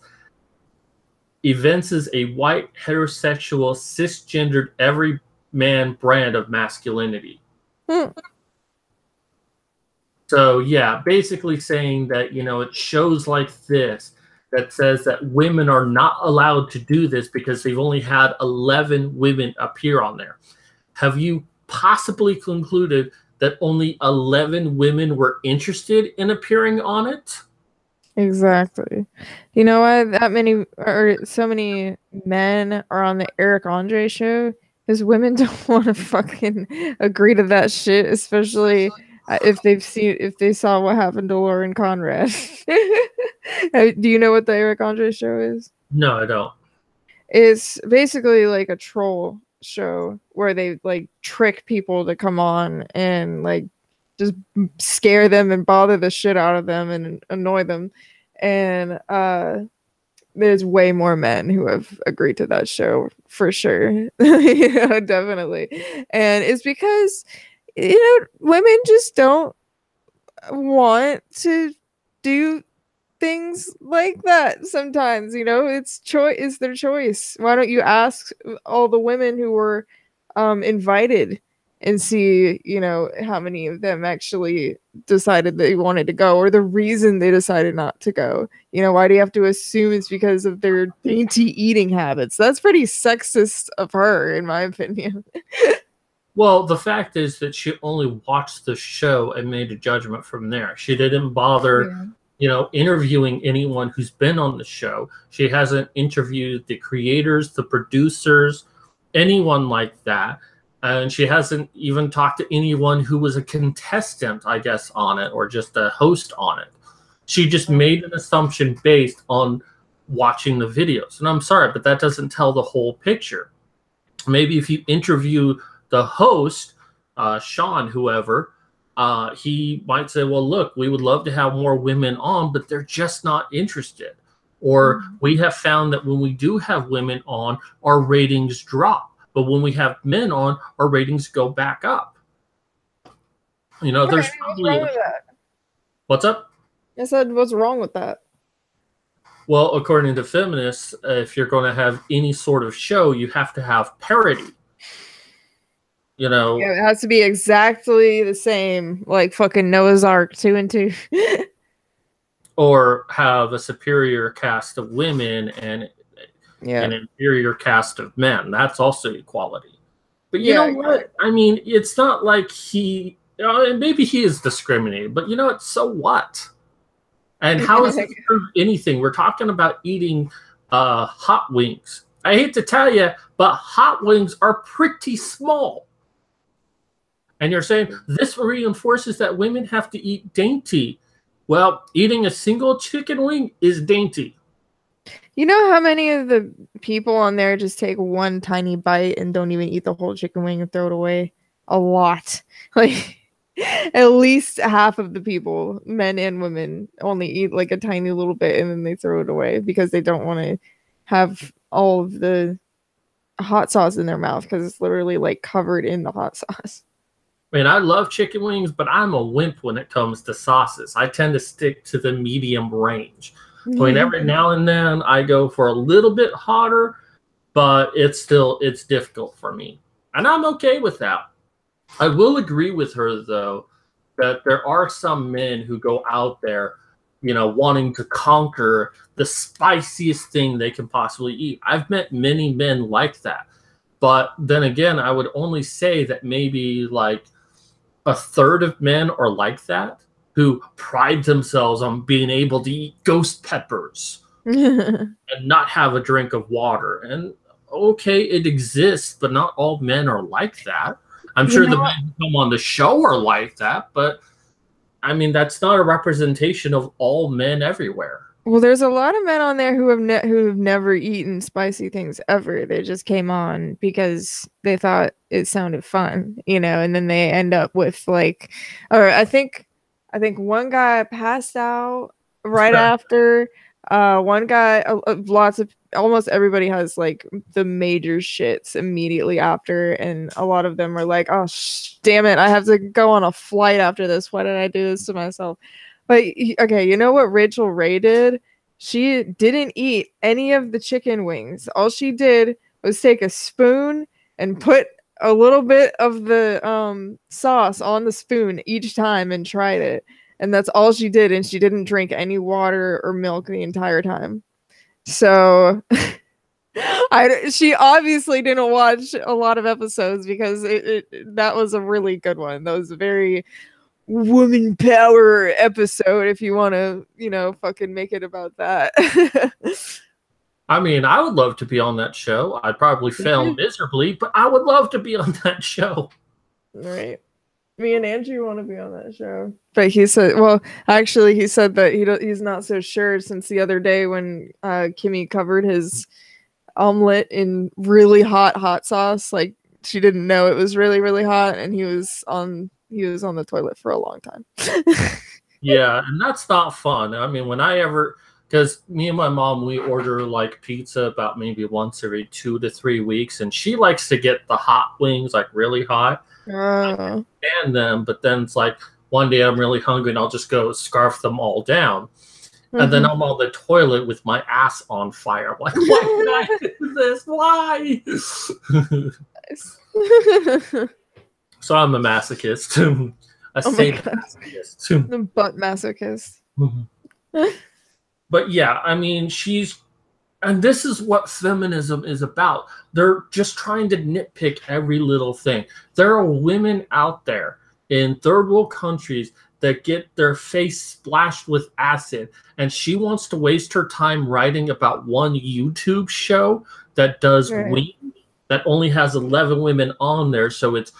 evinces a white, heterosexual, cisgendered, everyman brand of masculinity. So, yeah, basically saying that, it shows like this that says that women are not allowed to do this because they've only had 11 women appear on there. Have you possibly concluded that only 11 women were interested in appearing on it? Exactly. You know why that many or so many men are on the Eric Andre show? Because women don't want to fucking agree to that shit, especially if they saw what happened to Lauren Conrad. Do you know what the Eric Andre show is? No, I don't. It's basically like a troll show where they like trick people to come on and like just scare them and bother the shit out of them and annoy them. And there's way more men who have agreed to that show for sure. Definitely. And it's because women just don't want to do things like that sometimes, you know. It's their choice. Why don't you ask all the women who were invited and see, you know, how many of them actually decided they wanted to go, or the reason they decided not to go. You know, why do you have to assume it's because of their dainty eating habits? That's pretty sexist of her, in my opinion. Well, the fact is that she only watched the show and made a judgment from there. She didn't bother, you know, interviewing anyone who's been on the show. She hasn't interviewed the creators, the producers, anyone like that. And she hasn't even talked to anyone who was a contestant, I guess, on it, or just a host on it. She just made an assumption based on watching the videos. And I'm sorry, but that doesn't tell the whole picture. Maybe if you interview the host, Sean, whoever, he might say, well, look, we would love to have more women on, but they're just not interested. Or we have found that when we do have women on, our ratings drop. But when we have men on, our ratings go back up. You know, there's what's wrong with that? What's up? I said, what's wrong with that? Well, according to feminists, if you're going to have any sort of show, you have to have parity. You know, yeah, it has to be exactly the same, like fucking Noah's Ark 2 and 2. Or have a superior cast of women and an inferior cast of men. That's also equality. But you know what? I mean, it's not like he, maybe he is discriminated, but you know what? So what? And how is it prove anything? We're talking about eating hot wings. I hate to tell you, but hot wings are pretty small. And you're saying this reinforces that women have to eat dainty. Well, eating a single chicken wing is dainty. You know how many of the people on there just take one tiny bite and don't even eat the whole chicken wing and throw it away? A lot. Like, at least half of the people, men and women, only eat like a tiny little bit and then they throw it away because they don't want to have all of the hot sauce in their mouth because it's literally like covered in the hot sauce. I mean, I love chicken wings, but I'm a wimp when it comes to sauces. I tend to stick to the medium range. I mean, every now and then I go for a little bit hotter, but it's difficult for me. And I'm okay with that. I will agree with her, though, that there are some men who go out there, you know, wanting to conquer the spiciest thing they can possibly eat. I've met many men like that. But then again, I would only say that maybe like a third of men are like that, who pride themselves on being able to eat ghost peppers and not have a drink of water. And okay, it exists, but not all men are like that. I'm sure the men who come on the show are like that, but I mean, that's not a representation of all men everywhere. Well, there's a lot of men on there who have never eaten spicy things ever. They just came on because they thought it sounded fun, you know, and then they end up with like, or I think one guy passed out right after. One guy, almost everybody has like the major shits immediately after, and a lot of them are like, "Oh, damn it, I have to go on a flight after this. Why did I do this to myself?" But okay, you know what Rachel Ray did? She didn't eat any of the chicken wings. All she did was take a spoon and put a little bit of the sauce on the spoon each time and tried it. And that's all she did. And she didn't drink any water or milk the entire time. So she obviously didn't watch a lot of episodes because that was a really good one. That was a very woman power episode, if you want to, you know, fucking make it about that. I mean, I would love to be on that show. I'd probably fail miserably, but I would love to be on that show. Right. Me and Andrew want to be on that show. But he said, well, actually, he said that he's not so sure since the other day when Kimmy covered his omelet in really hot sauce. Like, she didn't know it was really, really hot, and he was on the toilet for a long time. Yeah, and that's not fun. I mean, because me and my mom, we order like pizza about maybe once every 2 to 3 weeks, and she likes to get the hot wings like really hot. I can stand them, but then it's like one day I'm really hungry and I'll just go scarf them all down. And then I'm on the toilet with my ass on fire. I'm like, why did I do this? Why? So I'm a masochist. A sadomasochist. The butt masochist. But yeah, I mean, and this is what feminism is about. They're just trying to nitpick every little thing. There are women out there in third world countries that get their face splashed with acid, and she wants to waste her time writing about one YouTube show that does that only has 11 women on there, so it's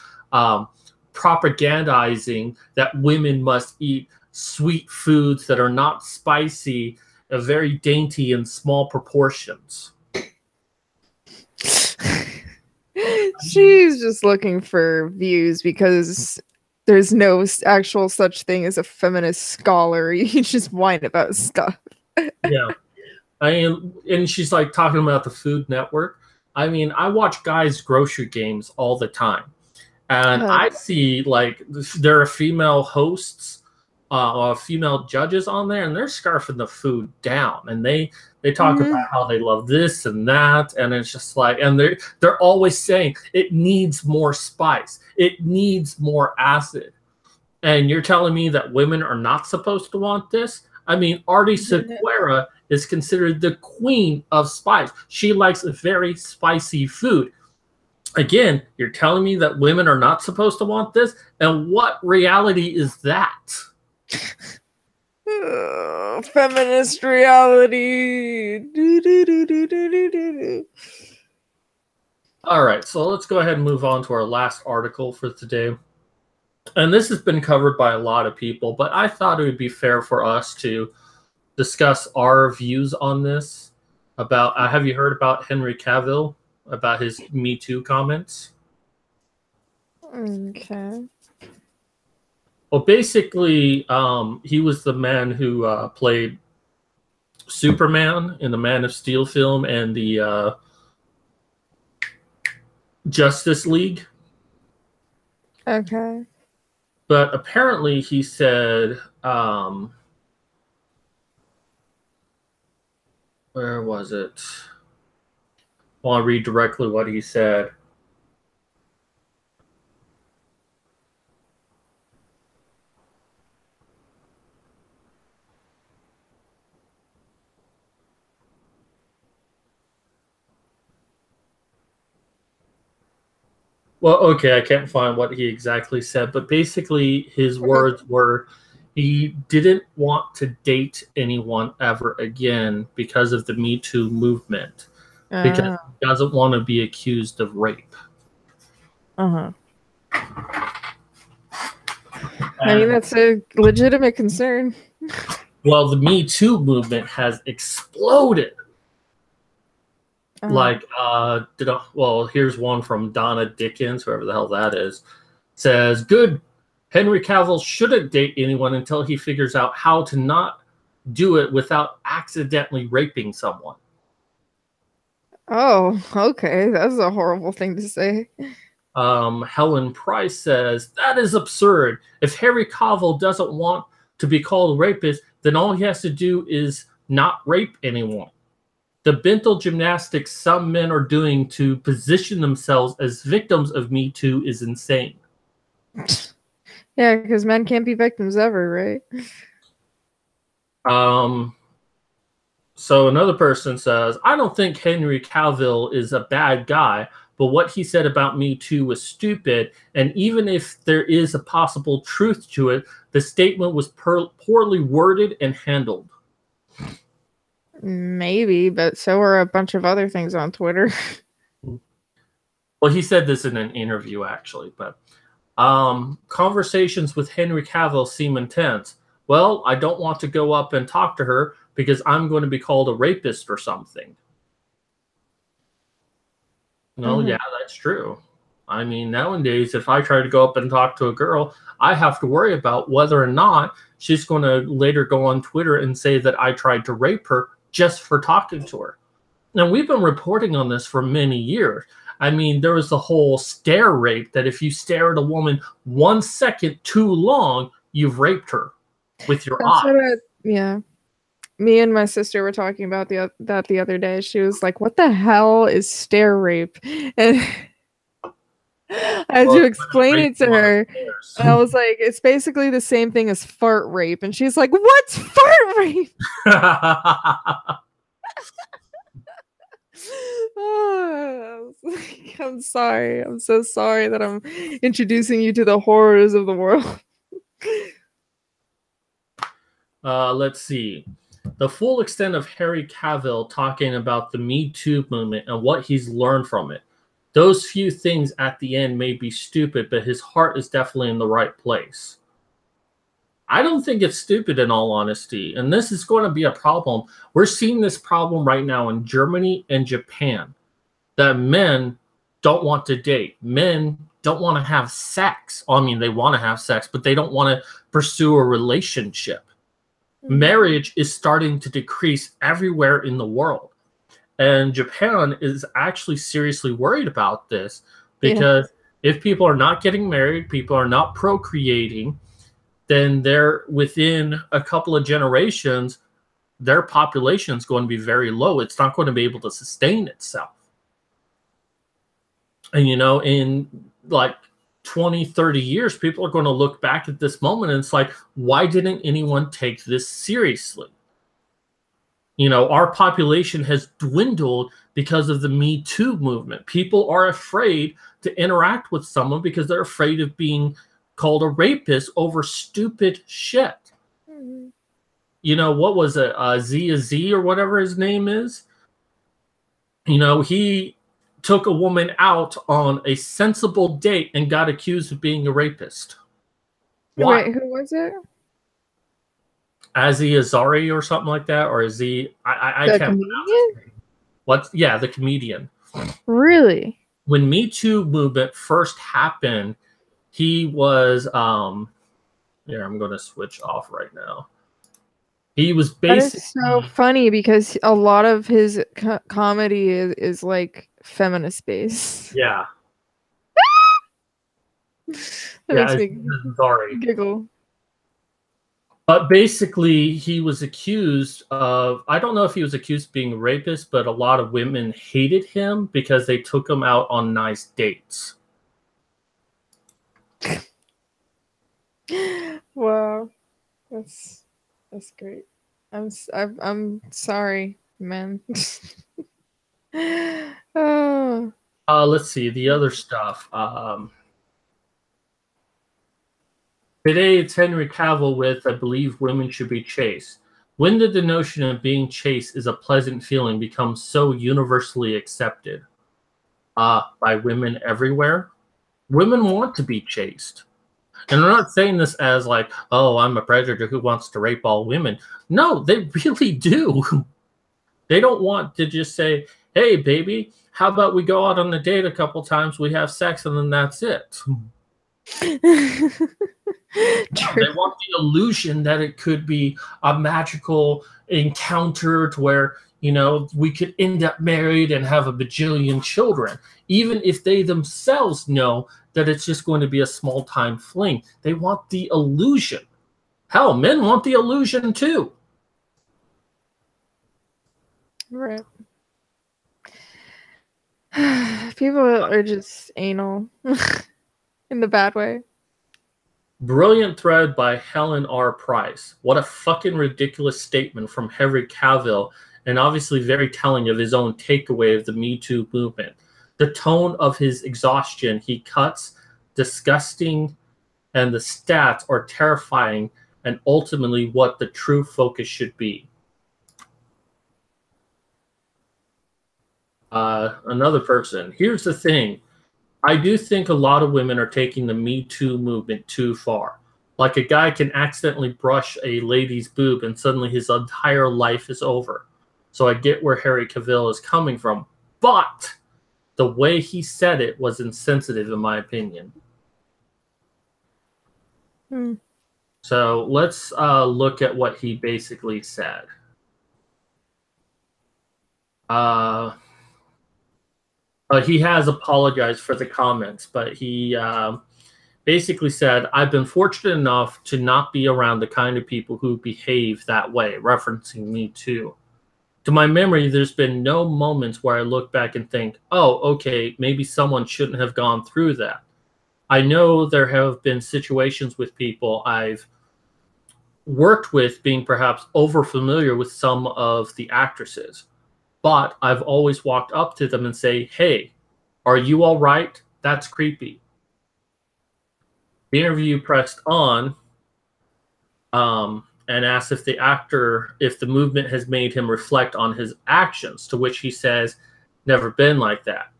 propagandizing that women must eat sweet foods that are not spicy, very dainty in small proportions. She's just looking for views because there's no actual such thing as a feminist scholar. You just whine about stuff. Yeah. And she's like talking about the Food Network. I mean, I watch guys' grocery games all the time. And I see like there are female hosts, female judges on there, and they're scarfing the food down. And they talk about how they love this and that, and it's just like, and they're always saying it needs more spice, it needs more acid. And you're telling me that women are not supposed to want this? I mean, Artie Sequeira is considered the queen of spice. She likes very spicy food. Again, you're telling me that women are not supposed to want this? And what reality is that? Feminist reality. All right, so let's go ahead and move on to our last article for today. And this has been covered by a lot of people, but I thought it would be fair for us to discuss our views on this. About, have you heard about Henry Cavill, about his Me Too comments? Okay. Well, basically, he was the man who played Superman in the Man of Steel film and the Justice League. Okay. But apparently he said, where was it? Well, I'll read directly what he said. Well, okay, I can't find what he exactly said, but basically his words were he didn't want to date anyone ever again because of the Me Too movement, because he doesn't want to be accused of rape. I mean, that's a legitimate concern. Well, the Me Too movement has exploded. Like, well, here's one from Donna Dickens, whoever the hell that is, says, good, Henry Cavill shouldn't date anyone until he figures out how to not do it without accidentally raping someone. Oh, okay. That's a horrible thing to say. Helen Price says, that is absurd. If Henry Cavill doesn't want to be called a rapist, then all he has to do is not rape anyone. The mental gymnastics some men are doing to position themselves as victims of Me Too is insane. Yeah, because men can't be victims ever, right? So another person says, I don't think Henry Cavill is a bad guy, but what he said about Me Too was stupid, and even if there is a possible truth to it, the statement was poorly worded and handled. Maybe, but so are a bunch of other things on Twitter. Well, he said this in an interview, actually, but conversations with Henry Cavill seem intense. Well, I don't want to go up and talk to her because I'm going to be called a rapist or something. No, yeah, that's true. I mean, nowadays, if I try to go up and talk to a girl, I have to worry about whether or not she's going to later go on Twitter and say that I tried to rape her just for talking to her. Now, we've been reporting on this for many years. I mean, there was the whole stare rape that if you stare at a woman 1 second too long, you've raped her with your eye. Yeah. Me and my sister were talking about that the other day. She was like, "What the hell is stair rape?" And I had to explain it to her. And I was like, "It's basically the same thing as fart rape." And she's like, "What's fart rape?" Oh, I'm sorry. I'm so sorry that I'm introducing you to the horrors of the world. Let's see. The full extent of Harry Cavill talking about the Me Too movement and what he's learned from it. Those few things at the end may be stupid, but his heart is definitely in the right place. I don't think it's stupid, in all honesty. And this is going to be a problem. We're seeing this problem right now in Germany and Japan, that men don't want to date. Men don't want to have sex. I mean, they want to have sex, but they don't want to pursue a relationship. Marriage is starting to decrease everywhere in the world. And Japan is actually seriously worried about this because if people are not getting married, people are not procreating, then they're within a couple of generations, their population is going to be very low. It's not going to be able to sustain itself. And, you know, in like 20, 30 years, people are going to look back at this moment and it's like, why didn't anyone take this seriously? You know, our population has dwindled because of the Me Too movement. People are afraid to interact with someone because they're afraid of being called a rapist over stupid shit. Mm-hmm. You know, what was it? Z or whatever his name is? You know, he took a woman out on a sensible date and got accused of being a rapist. Why? Wait, who was it? Aziz Ansari or something like that, or is he? I can't pronounce his name. What? Yeah, the comedian. Really? When Me Too movement first happened, he was here, I'm going to switch off right now. He was basically... That is so funny because a lot of his comedy is like feminist based. Yeah. That makes me giggle. But basically, he was accused of... I don't know if he was accused of being a rapist, but a lot of women hated him because they took him out on nice dates. Wow, that's great. I'm sorry, man. Oh. Let's see the other stuff. Today it's Henry Cavill with, I believe women should be chaste. When did the notion of being chaste is a pleasant feeling become so universally accepted? By women everywhere. Women want to be chaste. And I'm not saying this as like, oh, I'm a predator who wants to rape all women. No, they really do. They don't want to just say, hey, baby, how about we go out on a date a couple times, we have sex, and then that's it. They want the illusion that it could be a magical encounter to where, you know, we could end up married and have a bajillion children, even if they themselves know that it's just going to be a small time fling. They want the illusion. Hell, men want the illusion too. Right. People are just anal in the bad way. Brilliant thread by Helen R. Price. What a fucking ridiculous statement from Henry Cavill, and obviously very telling of his own takeaway of the Me Too movement. The tone of his exhaustion he cuts, disgusting, and the stats are terrifying, and ultimately what the true focus should be. Another person. Here's the thing. I do think a lot of women are taking the Me Too movement too far. Like a guy can accidentally brush a lady's boob and suddenly his entire life is over. So I get where Harry Cavill is coming from. But the way he said it was insensitive, in my opinion. So let's look at what he basically said. He has apologized for the comments, but he basically said, I've been fortunate enough to not be around the kind of people who behave that way, referencing me too. To my memory, there's been no moments where I look back and think, oh, okay, maybe someone shouldn't have gone through that. I know there have been situations with people I've worked with being perhaps over familiar with some of the actresses, but I've always walked up to them and say, hey, are you all right? That's creepy. The interview pressed on and asked if the movement has made him reflect on his actions, to which he says, never been like that.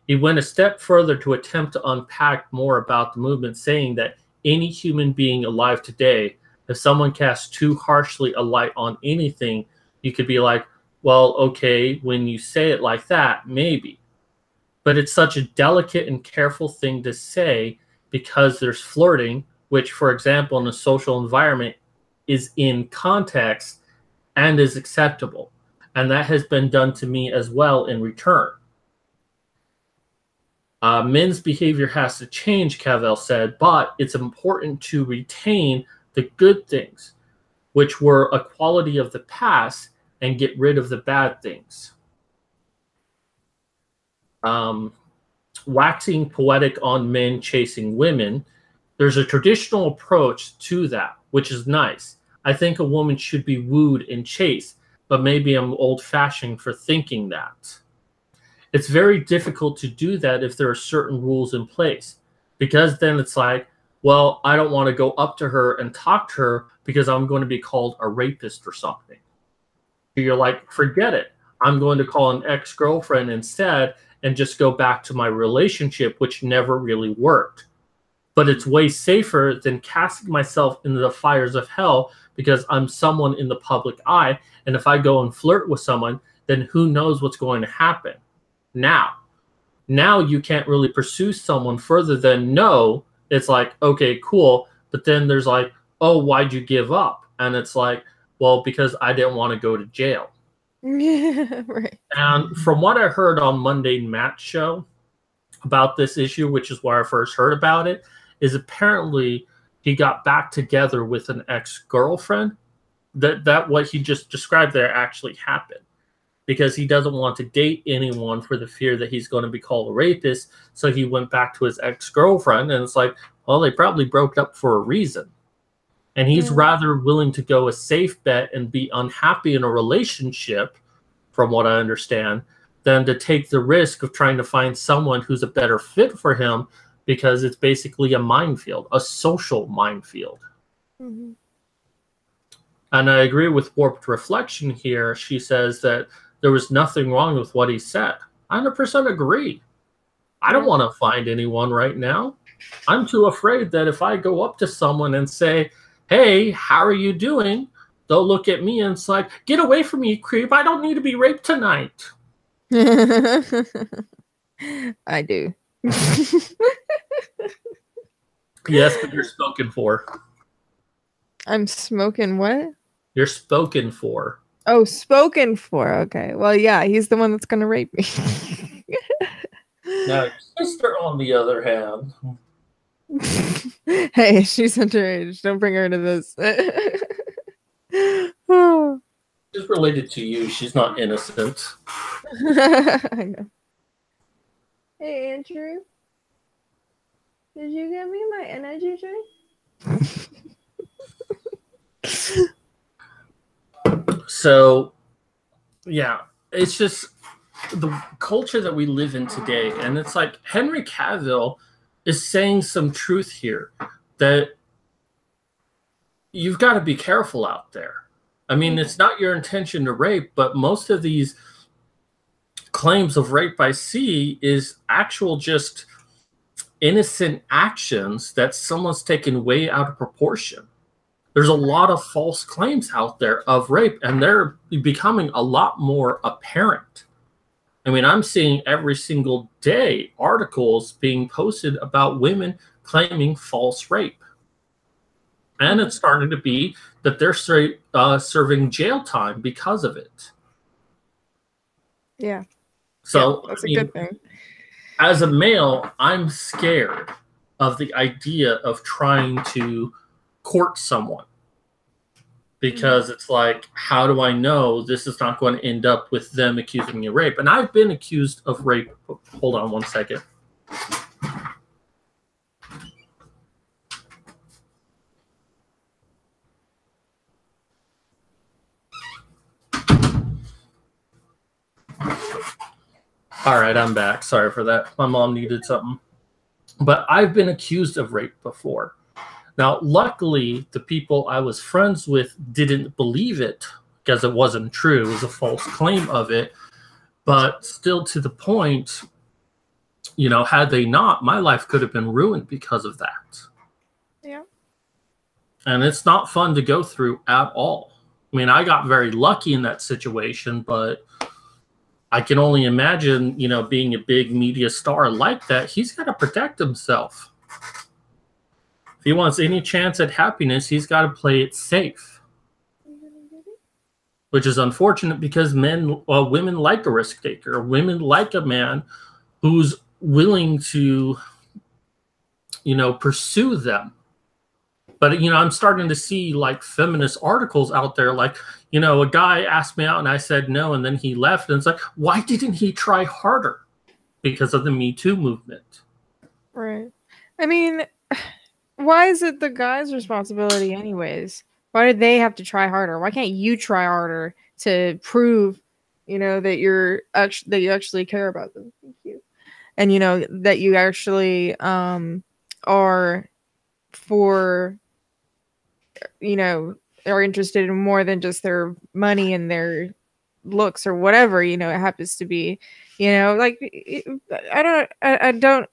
He went a step further to attempt to unpack more about the movement, saying that any human being alive today, if someone casts too harshly a light on anything, you could be like, well, okay, when you say it like that, maybe. But it's such a delicate and careful thing to say because there's flirting, which, for example, in a social environment is in context and is acceptable. And that has been done to me as well in return. Men's behavior has to change, Cavell said, but it's important to retain the good things, which were a quality of the past, and get rid of the bad things. Waxing poetic on men chasing women, there's a traditional approach to that, which is nice. I think a woman should be wooed and chased, but maybe I'm old-fashioned for thinking that. It's very difficult to do that if there are certain rules in place, because then it's like, well, I don't want to go up to her and talk to her because I'm going to be called a rapist or something. You're like, forget it. I'm going to call an ex-girlfriend instead and just go back to my relationship, which never really worked. But it's way safer than casting myself into the fires of hell because I'm someone in the public eye. And if I go and flirt with someone, then who knows what's going to happen. Now you can't really pursue someone further than no. It's like, okay, cool. But then there's like, oh, why'd you give up? And it's like, well, because I didn't want to go to jail. Yeah, right. And from what I heard on Monday Matt's show about this issue, which is where I first heard about it, is apparently he got back together with an ex-girlfriend. That what he just described there actually happened. Because he doesn't want to date anyone for the fear that he's going to be called a rapist. So he went back to his ex-girlfriend, and it's like, well, they probably broke up for a reason. And he's rather willing to go a safe bet and be unhappy in a relationship, from what I understand, than to take the risk of trying to find someone who's a better fit for him, because it's basically a minefield, a social minefield. Mm-hmm. And I agree with Warped Reflection here. She says that there was nothing wrong with what he said. I 100% agree. I don't want to find anyone right now. I'm too afraid that if I go up to someone and say, hey, how are you doing? They'll look at me and it's like, get away from me, creep. I don't need to be raped tonight. I do. Yes, but you're spoken for. I'm smoking what? You're spoken for. Oh, spoken for. Okay. Well, yeah, he's the one that's going to rape me. Now, your sister, on the other hand. Hey, she's underage. Don't bring her into this. She's related to you. She's not innocent. I know. Hey, Andrew. Did you give me my energy drink? So, yeah, it's just the culture that we live in today. And it's like Henry Cavill is saying some truth here that you've got to be careful out there. I mean, it's not your intention to rape, but most of these claims of rape by sea is actual just innocent actions that someone's taken way out of proportion. There's a lot of false claims out there of rape, and they're becoming a lot more apparent. I mean, I'm seeing every single day articles being posted about women claiming false rape. And it's starting to be that they're serving jail time because of it. Yeah. So yeah, that's a good thing. As a male, I'm scared of the idea of trying to court someone. Because it's like, how do I know this is not going to end up with them accusing me of rape? And I've been accused of rape. Hold on one second. All right, I'm back. Sorry for that. My mom needed something. But I've been accused of rape before. Now, luckily, the people I was friends with didn't believe it because it wasn't true. It was a false claim of it. But still, to the point, you know, had they not, my life could have been ruined because of that. Yeah. And it's not fun to go through at all. I mean, I got very lucky in that situation, but I can only imagine, you know, being a big media star like that, he's got to protect himself. If he wants any chance at happiness, he's got to play it safe. Which is unfortunate because women like a risk taker. Women like a man who's willing to, you know, pursue them. But, you know, I'm starting to see like feminist articles out there. Like, you know, a guy asked me out and I said no, and then he left. And it's like, why didn't he try harder? Because of the Me Too movement. Right. I mean, why is it the guy's responsibility anyways? Why did they have to try harder? Why can't you try harder to prove, you know, that you actually care about them? Thank you. And, you know, that you actually are for, you know, are interested in more than just their money and their looks or whatever, you know, it happens to be, you know, like, I don't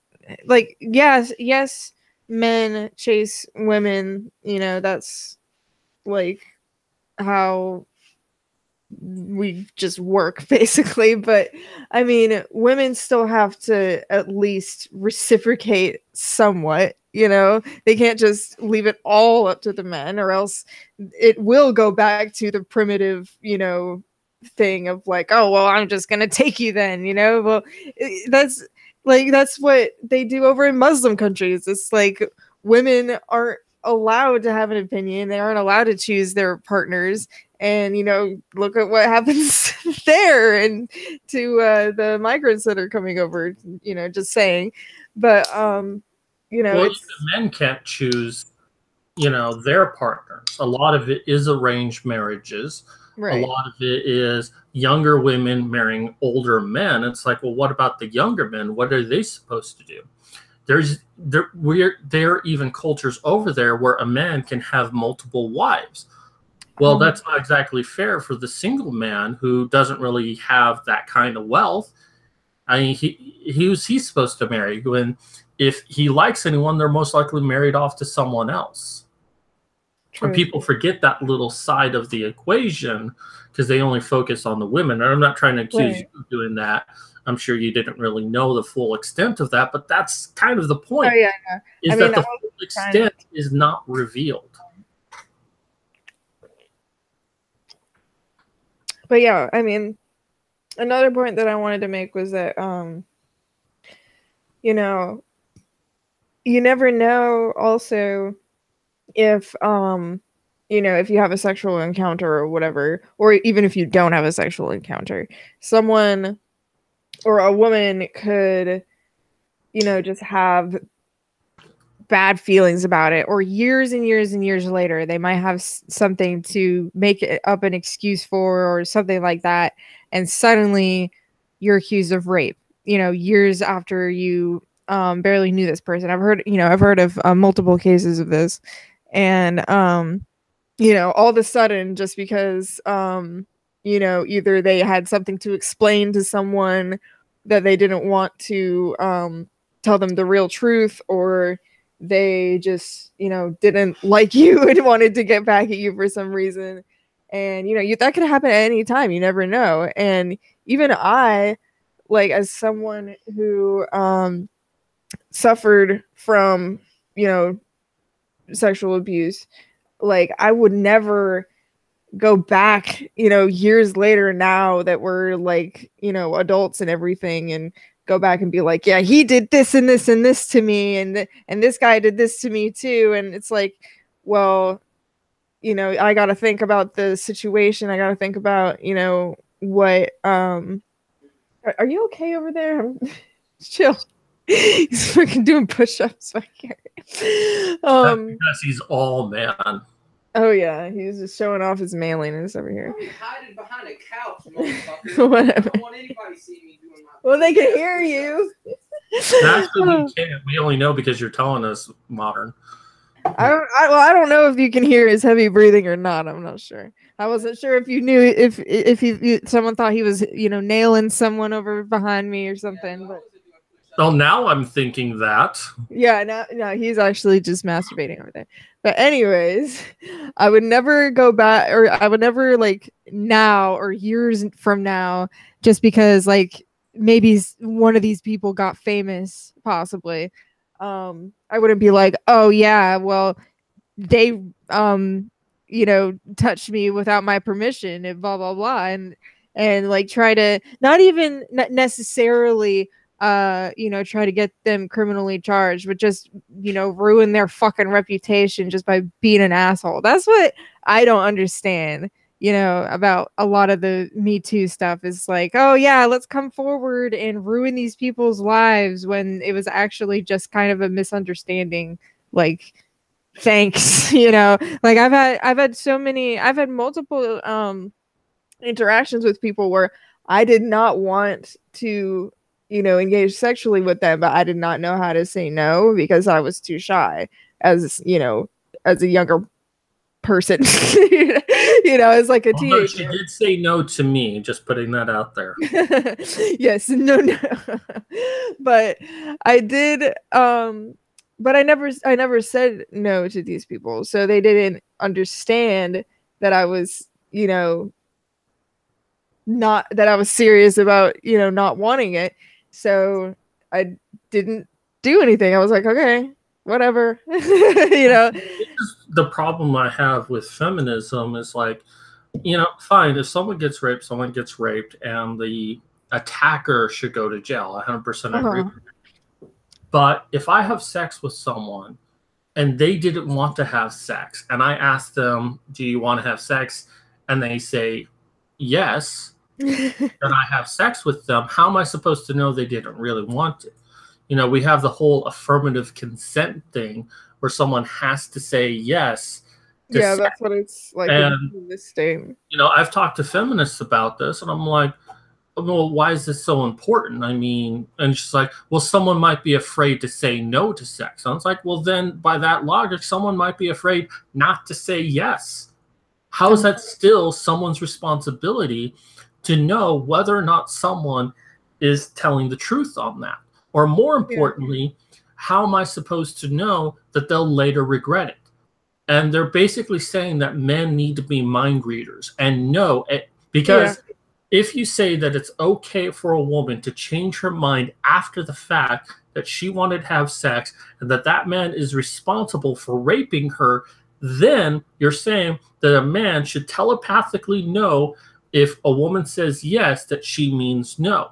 like, yes, men chase women, you know, that's like how we just work basically. But I mean, women still have to at least reciprocate somewhat, you know. They can't just leave it all up to the men, or else it will go back to the primitive, you know, thing of like, oh well, I'm just gonna take you then, you know. Well, that's what they do over in Muslim countries. It's like women aren't allowed to have an opinion, they aren't allowed to choose their partners. And, you know, look at what happens there and to the migrants that are coming over, you know, just saying. But, you know, well, even men can't choose, you know, their partners. A lot of it is arranged marriages. Right. A lot of it is younger women marrying older men. It's like, well, what about the younger men? What are they supposed to do? There are even cultures over there where a man can have multiple wives. Well, that's not exactly fair for the single man who doesn't really have that kind of wealth. I mean, who's he supposed to marry? When if he likes anyone, they're most likely married off to someone else. True. And people forget that little side of the equation because they only focus on the women. And I'm not trying to accuse you of doing that. I'm sure you didn't really know the full extent of that, but that's kind of the point. Oh, yeah. Is that the full extent is not revealed. But yeah, I mean, another point that I wanted to make was that, you know, you never know also if, you know, if you have a sexual encounter or whatever, or even if you don't have a sexual encounter, someone or a woman could, you know, just have bad feelings about it, or years and years and years later they might have something to make it up an excuse for or something like that, and suddenly you're accused of rape, you know, years after you barely knew this person. I've heard of multiple cases of this, and you know, all of a sudden, just because you know, either they had something to explain to someone that they didn't want to tell them the real truth, or they just, you know, didn't like you and wanted to get back at you for some reason. And, you know, that could happen at any time. You never know. And even I, like, as someone who suffered from, you know, sexual abuse, like, I would never go back, you know, years later, now that we're like, you know, adults and everything, and go back and be like, yeah, he did this and this and this to me, and this guy did this to me too. And it's like, well, you know, I got to think about the situation. I got to think about, you know, what, are you okay over there? Chill. He's freaking doing push-ups back here. Because he's all man. Oh yeah, he's just showing off his manliness over here. I'm hiding behind a couch, motherfucker. Whatever. I don't want anybody to see me doing my. Well, they can hear you. Actually, we can't. We only know because you're telling us, Modern. I don't know if you can hear his heavy breathing or not. I'm not sure. I wasn't sure if you knew if someone thought he was, you know, nailing someone over behind me or something. But well, now I'm thinking that. yeah, no, he's actually just masturbating over there. But anyways, I would never go back, or I would never, like, now or years from now, just because, like, maybe one of these people got famous, possibly. I wouldn't be like, oh yeah, well, they you know, touched me without my permission and blah blah blah, and like try to not even necessarily you know, try to get them criminally charged, but just, you know, ruin their fucking reputation just by being an asshole. That's what I don't understand, you know, about a lot of the Me Too stuff. Is like, oh yeah, let's come forward and ruin these people's lives, when it was actually just kind of a misunderstanding. Like, thanks. You know, like I've had multiple interactions with people where I did not want to, you know, engage sexually with them, but I did not know how to say no because I was too shy, as, you know, as a younger person. You know, as like a teenager. She did say no to me, just putting that out there. Yes, no. But I did, but I never said no to these people, so they didn't understand that I was, you know, not that I was serious about, you know, not wanting it. So I didn't do anything. I was like, okay, whatever. You know, the problem I have with feminism is, like, you know, fine, if someone gets raped, and the attacker should go to jail. 100% agree. But if I have sex with someone and they didn't want to have sex, and I ask them, do you want to have sex? And they say yes, and I have sex with them, how am I supposed to know they didn't really want it? You know, we have the whole affirmative consent thing where someone has to say yes. Yeah, that's what it's like in this state. You know, I've talked to feminists about this, and I'm like, well, why is this so important? I mean, and she's like, well, someone might be afraid to say no to sex. I was like, well, then by that logic, someone might be afraid not to say yes. How is that still someone's responsibility to know whether or not someone is telling the truth on that? Or more importantly, how am I supposed to know that they'll later regret it? And they're basically saying that men need to be mind readers. And no, because if you say that it's okay for a woman to change her mind after the fact that she wanted to have sex, and that man is responsible for raping her, then you're saying that a man should telepathically know if a woman says yes, that she means no.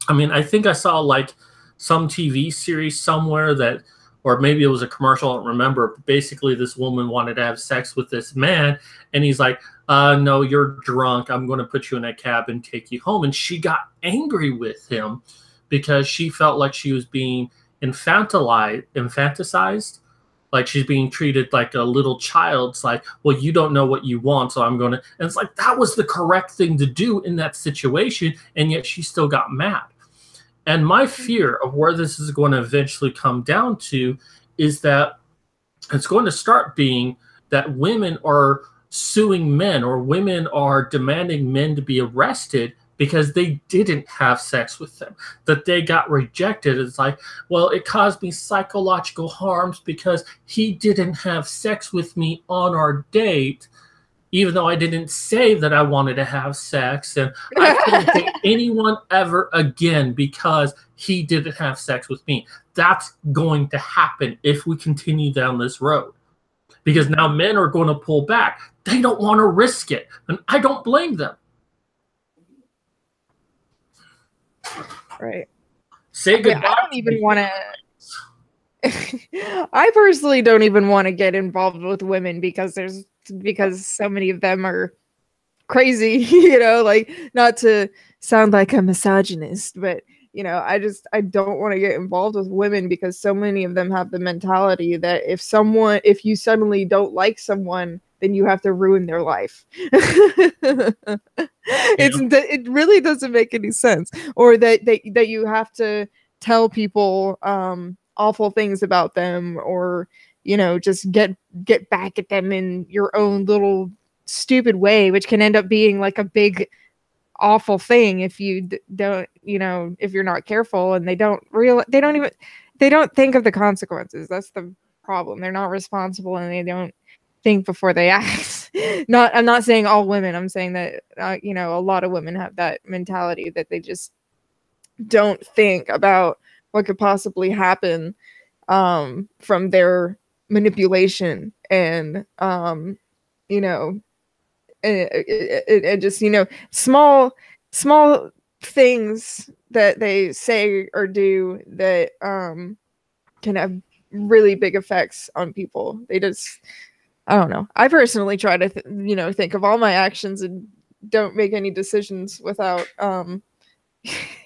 I mean, I think I saw like some TV series somewhere that, or maybe it was a commercial, I don't remember. But basically, this woman wanted to have sex with this man, and he's like, no, you're drunk. I'm going to put you in a cab and take you home. And she got angry with him because she felt like she was being infantilized, like she's being treated like a little child. It's like, well, you don't know what you want, so I'm going to. And it's like, that was the correct thing to do in that situation, and yet she still got mad. And my fear of where this is going to eventually come down to is that it's going to start being that women are suing men, or women are demanding men to be arrested because they didn't have sex with them, that they got rejected. It's like, well, it caused me psychological harms because he didn't have sex with me on our date, even though I didn't say that I wanted to have sex, and I couldn't date anyone ever again because he didn't have sex with me. That's going to happen if we continue down this road, because now men are going to pull back. They don't want to risk it, and I don't blame them. Right. Say goodbye. I don't even want to. I personally don't even want to get involved with women because so many of them are crazy, like, not to sound like a misogynist, but I don't want to get involved with women because so many of them have the mentality that if you suddenly don't like someone, then you have to ruin their life. It really doesn't make any sense, or that you have to tell people awful things about them, or just get back at them in your own little stupid way, which can end up being like a big awful thing if you don't if you're not careful, and they don't think of the consequences. That's the problem. They're not responsible, and they don't think before they act. I'm not saying all women. I'm saying that a lot of women have that mentality, that they just don't think about what could possibly happen from their manipulation, and and just small things that they say or do that can have really big effects on people. I don't know. I personally try to think of all my actions and don't make any decisions without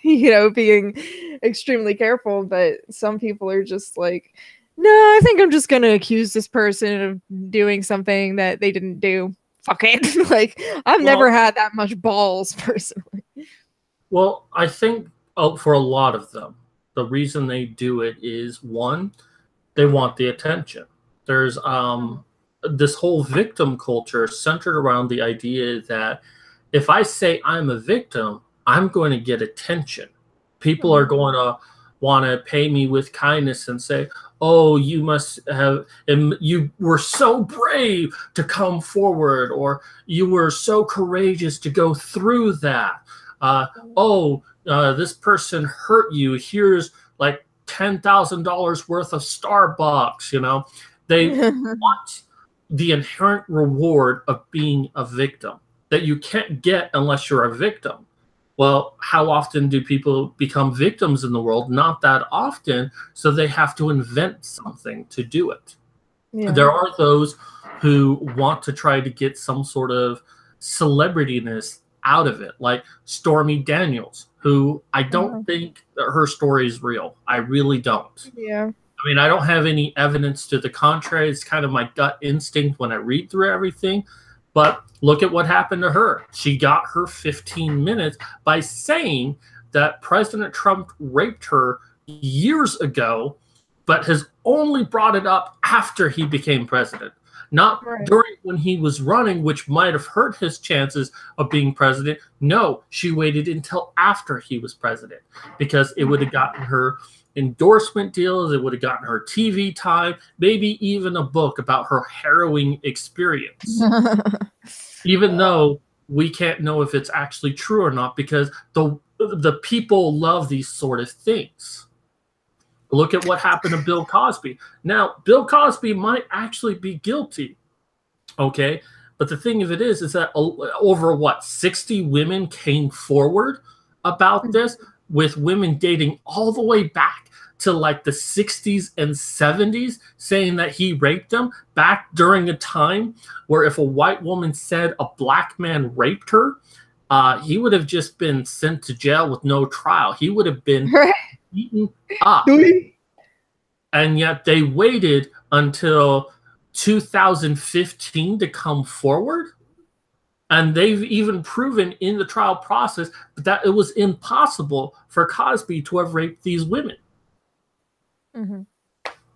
being extremely careful. But some people are just like, no, I think I'm just gonna accuse this person of doing something that they didn't do. Fuck it. Like, I've never had that much balls personally. Well, I think for a lot of them, the reason they do it is, one, they want the attention. There's this whole victim culture centered around the idea that if I say I'm a victim, I'm going to get attention. People are going to want to pay me with kindness and say, oh, you must have, and you were so brave to come forward, or you were so courageous to go through that. This person hurt you. Here's like $10,000 worth of Starbucks. They want the inherent reward of being a victim that you can't get unless you're a victim. Well, how often do people become victims in the world? Not that often, so they have to invent something to do it. Yeah. There are those who want to try to get some sort of celebrityness out of it, like Stormy Daniels, who I don't think that her story is real. I really don't. Yeah. I mean, I don't have any evidence to the contrary. It's kind of my gut instinct when I read through everything. But look at what happened to her. She got her 15 minutes by saying that President Trump raped her years ago, but has only brought it up after he became president. Not during when he was running, which might have hurt his chances of being president. No, she waited until after he was president, because it would have gotten her endorsement deals, it would have gotten her TV time, maybe even a book about her harrowing experience. Even though we can't know if it's actually true or not, because the people love these sort of things. Look at what happened to Bill Cosby. Now, Bill Cosby might actually be guilty, okay? But the thing of it is that over 60 women came forward about this, with women dating all the way back to like the 60s and 70s, saying that he raped them, back during a time where if a white woman said a black man raped her, he would have just been sent to jail with no trial. He would have been beaten up. And yet they waited until 2015 to come forward. And they've even proven in the trial process that it was impossible for Cosby to have raped these women.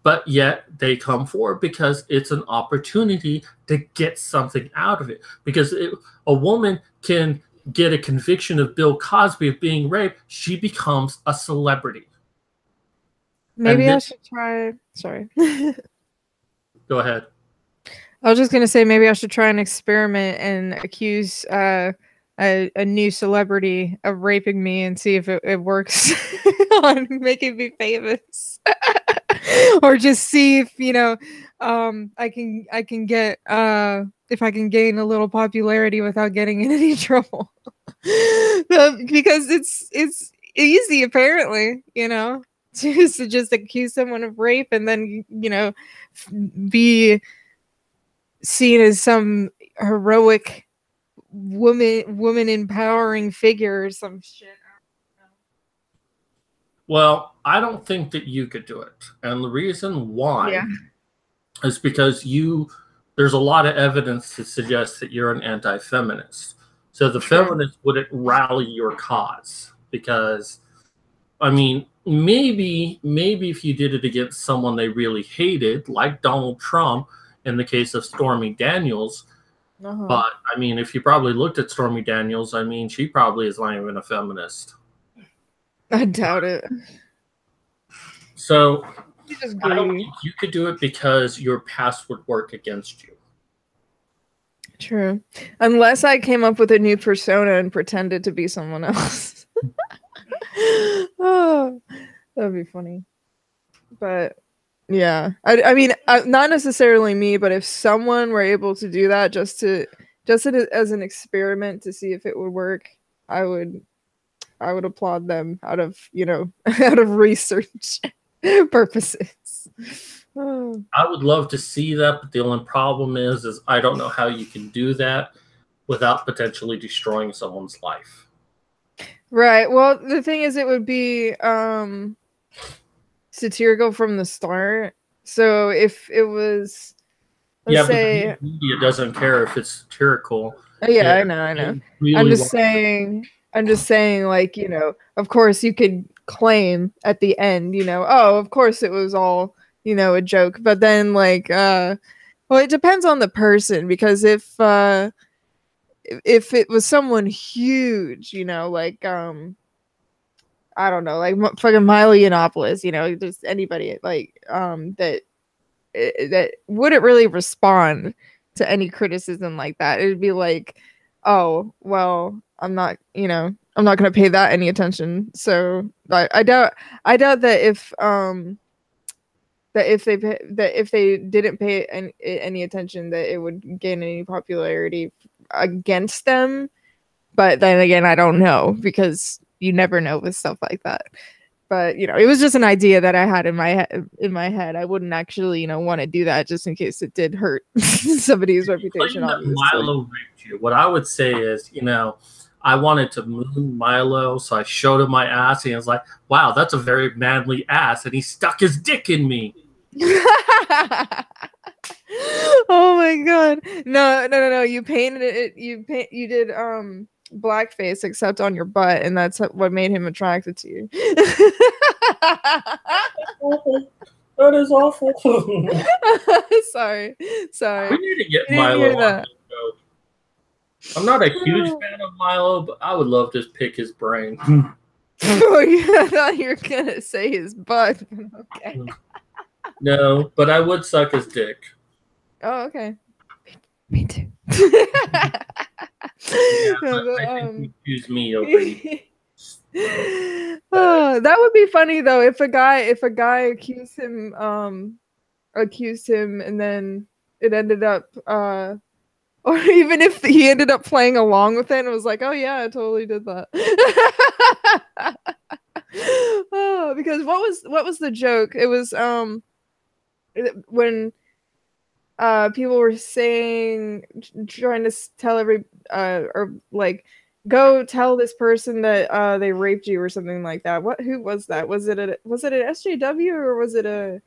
But yet they come forward because it's an opportunity to get something out of it. Because a woman can get a conviction of Bill Cosby of being raped, she becomes a celebrity. Maybe I should try. Sorry. Go ahead. I was just going to say, maybe I should try an experiment and accuse a new celebrity of raping me and see if it works on making me famous. Or just see if, I can get, if I can gain a little popularity without getting in any trouble. Because easy, apparently, you know, to just accuse someone of rape and then, you know, be seen as some heroic woman empowering figure or some shit. Well, I don't think that you could do it. And the reason why is because there's a lot of evidence to suggest that you're an anti-feminist. So the feminists wouldn't rally your cause because, I mean, maybe if you did it against someone they really hated, like Donald Trump in the case of Stormy Daniels. But, I mean, if you probably looked at Stormy Daniels, I mean, she probably is not even a feminist. I doubt it. So I don't think you could do it because your past would work against you. True. Unless I came up with a new persona and pretended to be someone else. Oh, that'd be funny. But yeah, I mean, not necessarily me, but if someone were able to do that just as an experiment to see if it would work, I would applaud them out of, you know, out of research purposes. Oh. I would love to see that, but the only problem is I don't know how you can do that without potentially destroying someone's life. Right. Well, the thing is, it would be satirical from the start. So if it was, let's say, but the media doesn't care if it's satirical. Yeah, I know. Really I'm just saying, like, you know, of course you could claim at the end, you know, oh, of course it was all, you know, a joke. But then, like, well, it depends on the person, because if it was someone huge, you know, like, I don't know, like fucking Milo Yiannopoulos, you know, just anybody like that wouldn't really respond to any criticism like that. It'd be like, oh, well, I'm not going to pay that any attention. So I doubt that if they didn't pay any attention, that it would gain any popularity against them. But then again, I don't know, because you never know with stuff like that. But, you know, it was just an idea that I had in my head. I wouldn't actually, you know, want to do that just in case it did hurt somebody's reputation. Milo raped you. What I would say is, you know, I wanted to moon Milo, so I showed him my ass, and he was like, wow, that's a very manly ass, and he stuck his dick in me. Oh my god. No. You painted it. You did blackface, except on your butt, and that's what made him attracted to you. That is awful. Sorry. We need to get Milo on the show. I'm not a huge fan of Milo, but I would love to pick his brain. I thought you were gonna say his butt. Okay. No, but I would suck his dick. Oh, okay. Me too. I think you choose me over you. That would be funny though, if a guy accused him and then it ended up or even if he ended up playing along with it and was like, oh yeah, I totally did that. Oh, because what was the joke? It was when people were saying, trying to tell or like, go tell this person that they raped you or something like that. Who was that? Was it an SJW or was it a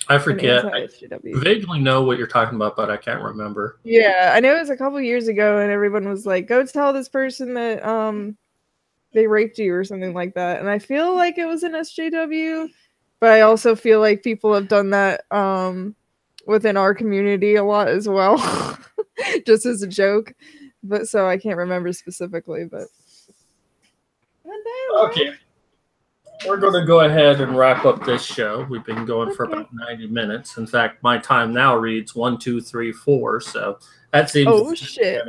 I forget. I vaguely know what you're talking about, but I can't remember. Yeah, I know it was a couple years ago, and everyone was like, go tell this person that they raped you or something like that. And I feel like it was an SJW, but I also feel like people have done that within our community a lot as well, just as a joke. But so I can't remember specifically, but okay. We're going to go ahead and wrap up this show. We've been going for about 90 minutes. In fact, my time now reads 1, 2, 3, 4. So that seems. Oh shit!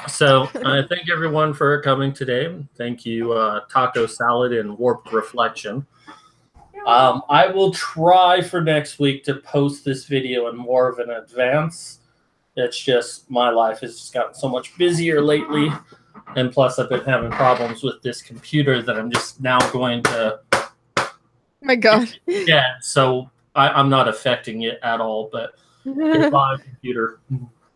So I thank everyone for coming today. Thank you, Taco Salad and Warped Reflection. I will try for next week to post this video in more of an advance. It's just my life has just gotten so much busier lately. And plus, I've been having problems with this computer that I'm just now going to. Oh my God. Yeah, so I'm not affecting it at all, but it's my computer.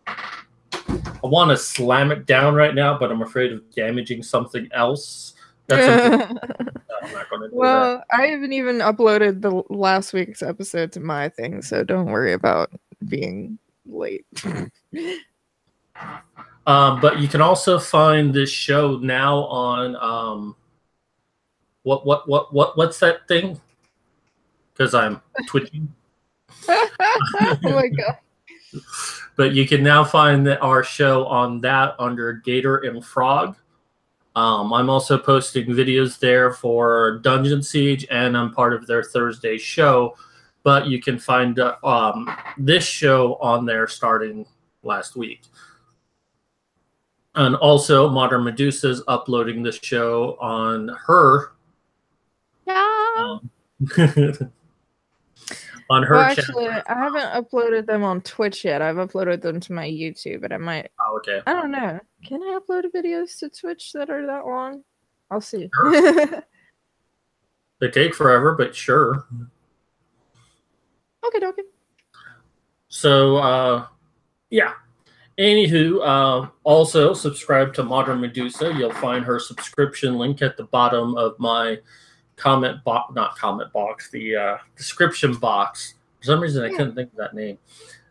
I want to slam it down right now, but I'm afraid of damaging something else. That's something I'm not going to do. Well, I haven't even uploaded the last week's episode to my thing, so don't worry about being late. But you can also find this show now on what's that thing? Because I'm twitching. Oh my God. But you can now find our show on that under Gator and Frog. I'm also posting videos there for Dungeon Siege, and I'm part of their Thursday show. But you can find this show on there starting last week. And also, Modern Medusa's uploading this show on her. Yeah. On her actually, I haven't uploaded them on Twitch yet. I've uploaded them to my YouTube, but I might. Oh, okay. I don't know. Can I upload videos to Twitch that are that long? I'll see. Sure. They take forever, but sure. Okay. So, yeah. Anywho, also subscribe to Modern Medusa. You'll find her subscription link at the bottom of my description box. For some reason, I couldn't think of that name.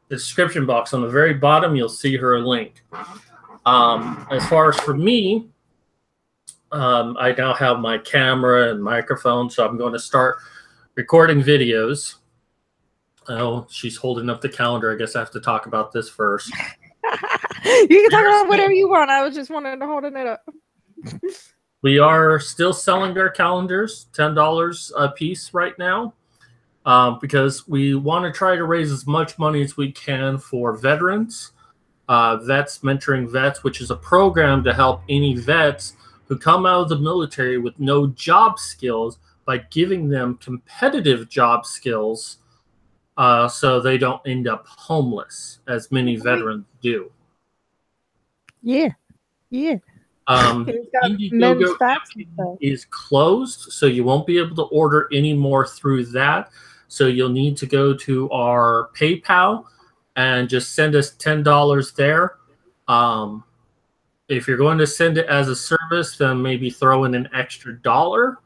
The description box on the very bottom, you'll see her link. As far as for me, I now have my camera and microphone, so I'm going to start recording videos. Oh, she's holding up the calendar. I guess I have to talk about this first. You can talk about whatever you want. I was just wanting to hold it up. We are still selling our calendars, $10 a piece right now, because we want to try to raise as much money as we can for veterans, Vets Mentoring Vets, which is a program to help any vets who come out of the military with no job skills by giving them competitive job skills so they don't end up homeless, as many veterans do. Yeah. Indiegogo is closed, so you won't be able to order any more through that. So you'll need to go to our PayPal and just send us $10 there. If you're going to send it as a service, then maybe throw in an extra $1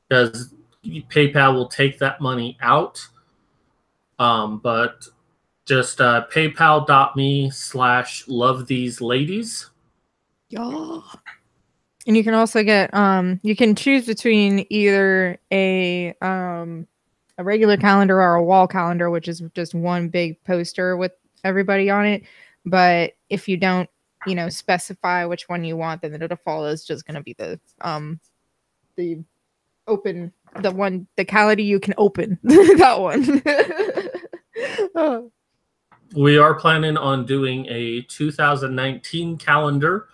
because PayPal will take that money out. But just paypal.me/lovetheseladies. Yeah. And you can also get you can choose between either a regular calendar or a wall calendar, which is just one big poster with everybody on it. But if you don't, specify which one you want, then the default is just going to be the open, the calendar you can open. That one. Oh. We are planning on doing a 2019 calendar.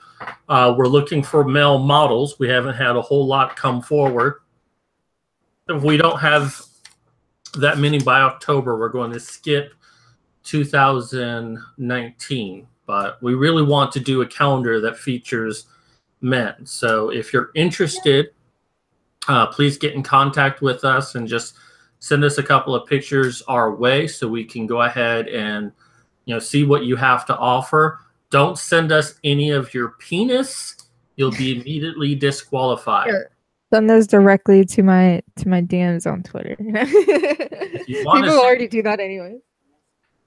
We're looking for male models. We haven't had a whole lot come forward. If we don't have that many by October, we're going to skip 2019. But we really want to do a calendar that features men. So if you're interested, please get in contact with us and just send us a couple of pictures our way so we can go ahead and see what you have to offer. Don't send us any of your penis. You'll be immediately disqualified. Sure. Send those directly to my DMs on Twitter. People already do that anyway.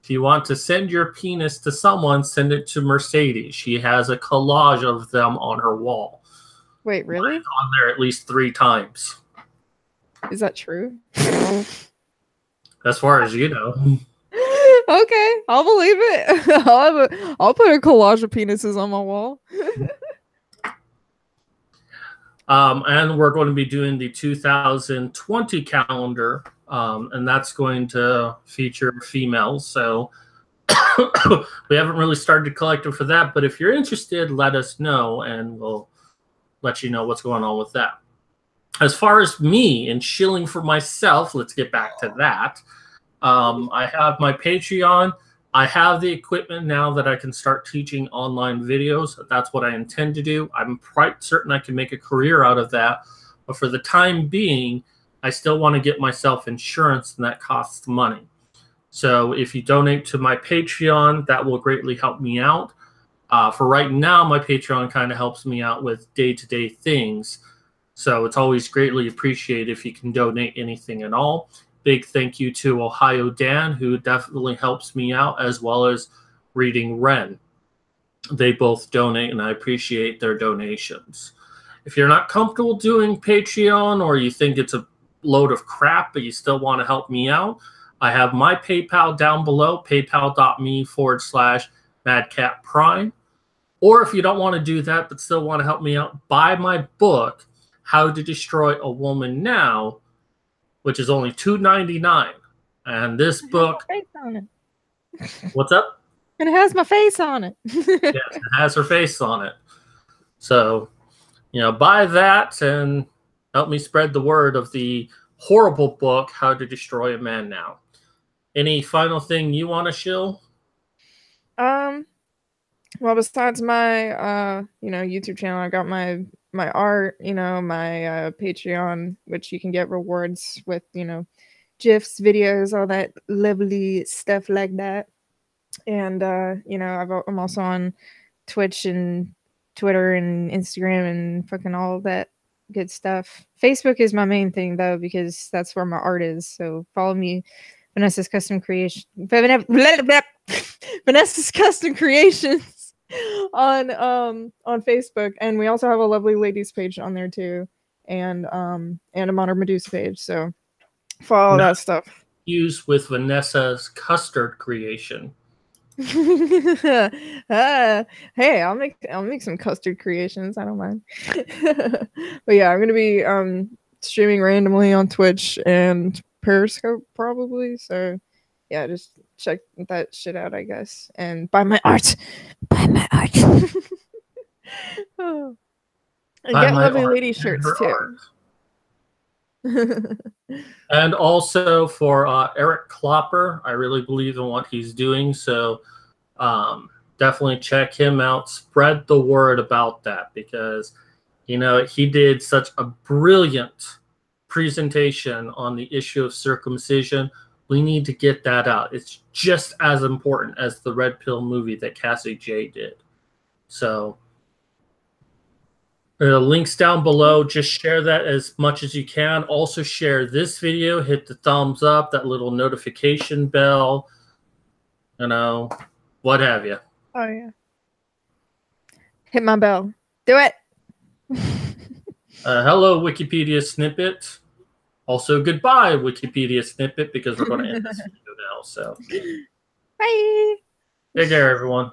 If you want to send your penis to someone, send it to Mercedes. She has a collage of them on her wall. Wait, really? Mine's on there at least 3 times. Is that true? As far as you know. Okay, I'll believe it. I'll put a collage of penises on my wall. And we're going to be doing the 2020 calendar, and that's going to feature females. So we haven't really started collecting for that, but if you're interested, let us know, and we'll let you know what's going on with that. As far as me and shilling for myself, let's get back to that. I have my Patreon. I have the equipment now that I can start teaching online videos. That's what I intend to do. I'm quite certain I can make a career out of that. But for the time being, I still want to get myself insurance, and that costs money. So if you donate to my Patreon, that will greatly help me out. For right now, my Patreon kind of helps me out with day-to-day things. So it's always greatly appreciated if you can donate anything at all. Big thank you to Ohio Dan, who definitely helps me out, as well as Reading Ren. They both donate, and I appreciate their donations. If you're not comfortable doing Patreon, or you think it's a load of crap, but you still want to help me out, I have my PayPal down below, paypal.me/MadCatPrime. Or if you don't want to do that, but still want to help me out, buy my book, How to Destroy a Woman Now, which is only $2.99. And this book... Face on it. What's up? And it has my face on it. Yes, it has her face on it. So, buy that and help me spread the word of the horrible book, How to Destroy a Man Now. Any final thing you want to shill? Well, besides my YouTube channel, I got my art, my Patreon, which you can get rewards with, GIFs, videos, all that lovely stuff like that. And I'm also on Twitch and Twitter and Instagram and fucking all of that good stuff. Facebook is my main thing though, because that's where my art is. So follow me, Vanessa's Custom Creation. Vanessa's Custom Creations on Facebook, and we also have a lovely ladies page on there too, and a Modern Medusa page. So follow that stuff. Use with Vanessa's Custard Creation. Hey, I'll make some custard creations. I don't mind. But yeah, I'm gonna be streaming randomly on Twitch and Periscope probably. So yeah, just check that shit out, I guess, and buy my art. Buy my art. Oh. And get lovely lady shirts too. And also for Eric Klopper, I really believe in what he's doing, so definitely check him out. Spread the word about that, because he did such a brilliant presentation on the issue of circumcision. We need to get that out. It's just as important as the Red Pill movie that Cassie J did. So links down below. Just share that as much as you can. Also share this video. Hit the thumbs up, that little notification bell, what have you. Oh yeah. Hit my bell. Do it. Hello, Wikipedia snippet. Also, goodbye, Wikipedia snippet, because we're going to end this video now. So, bye. take care, everyone.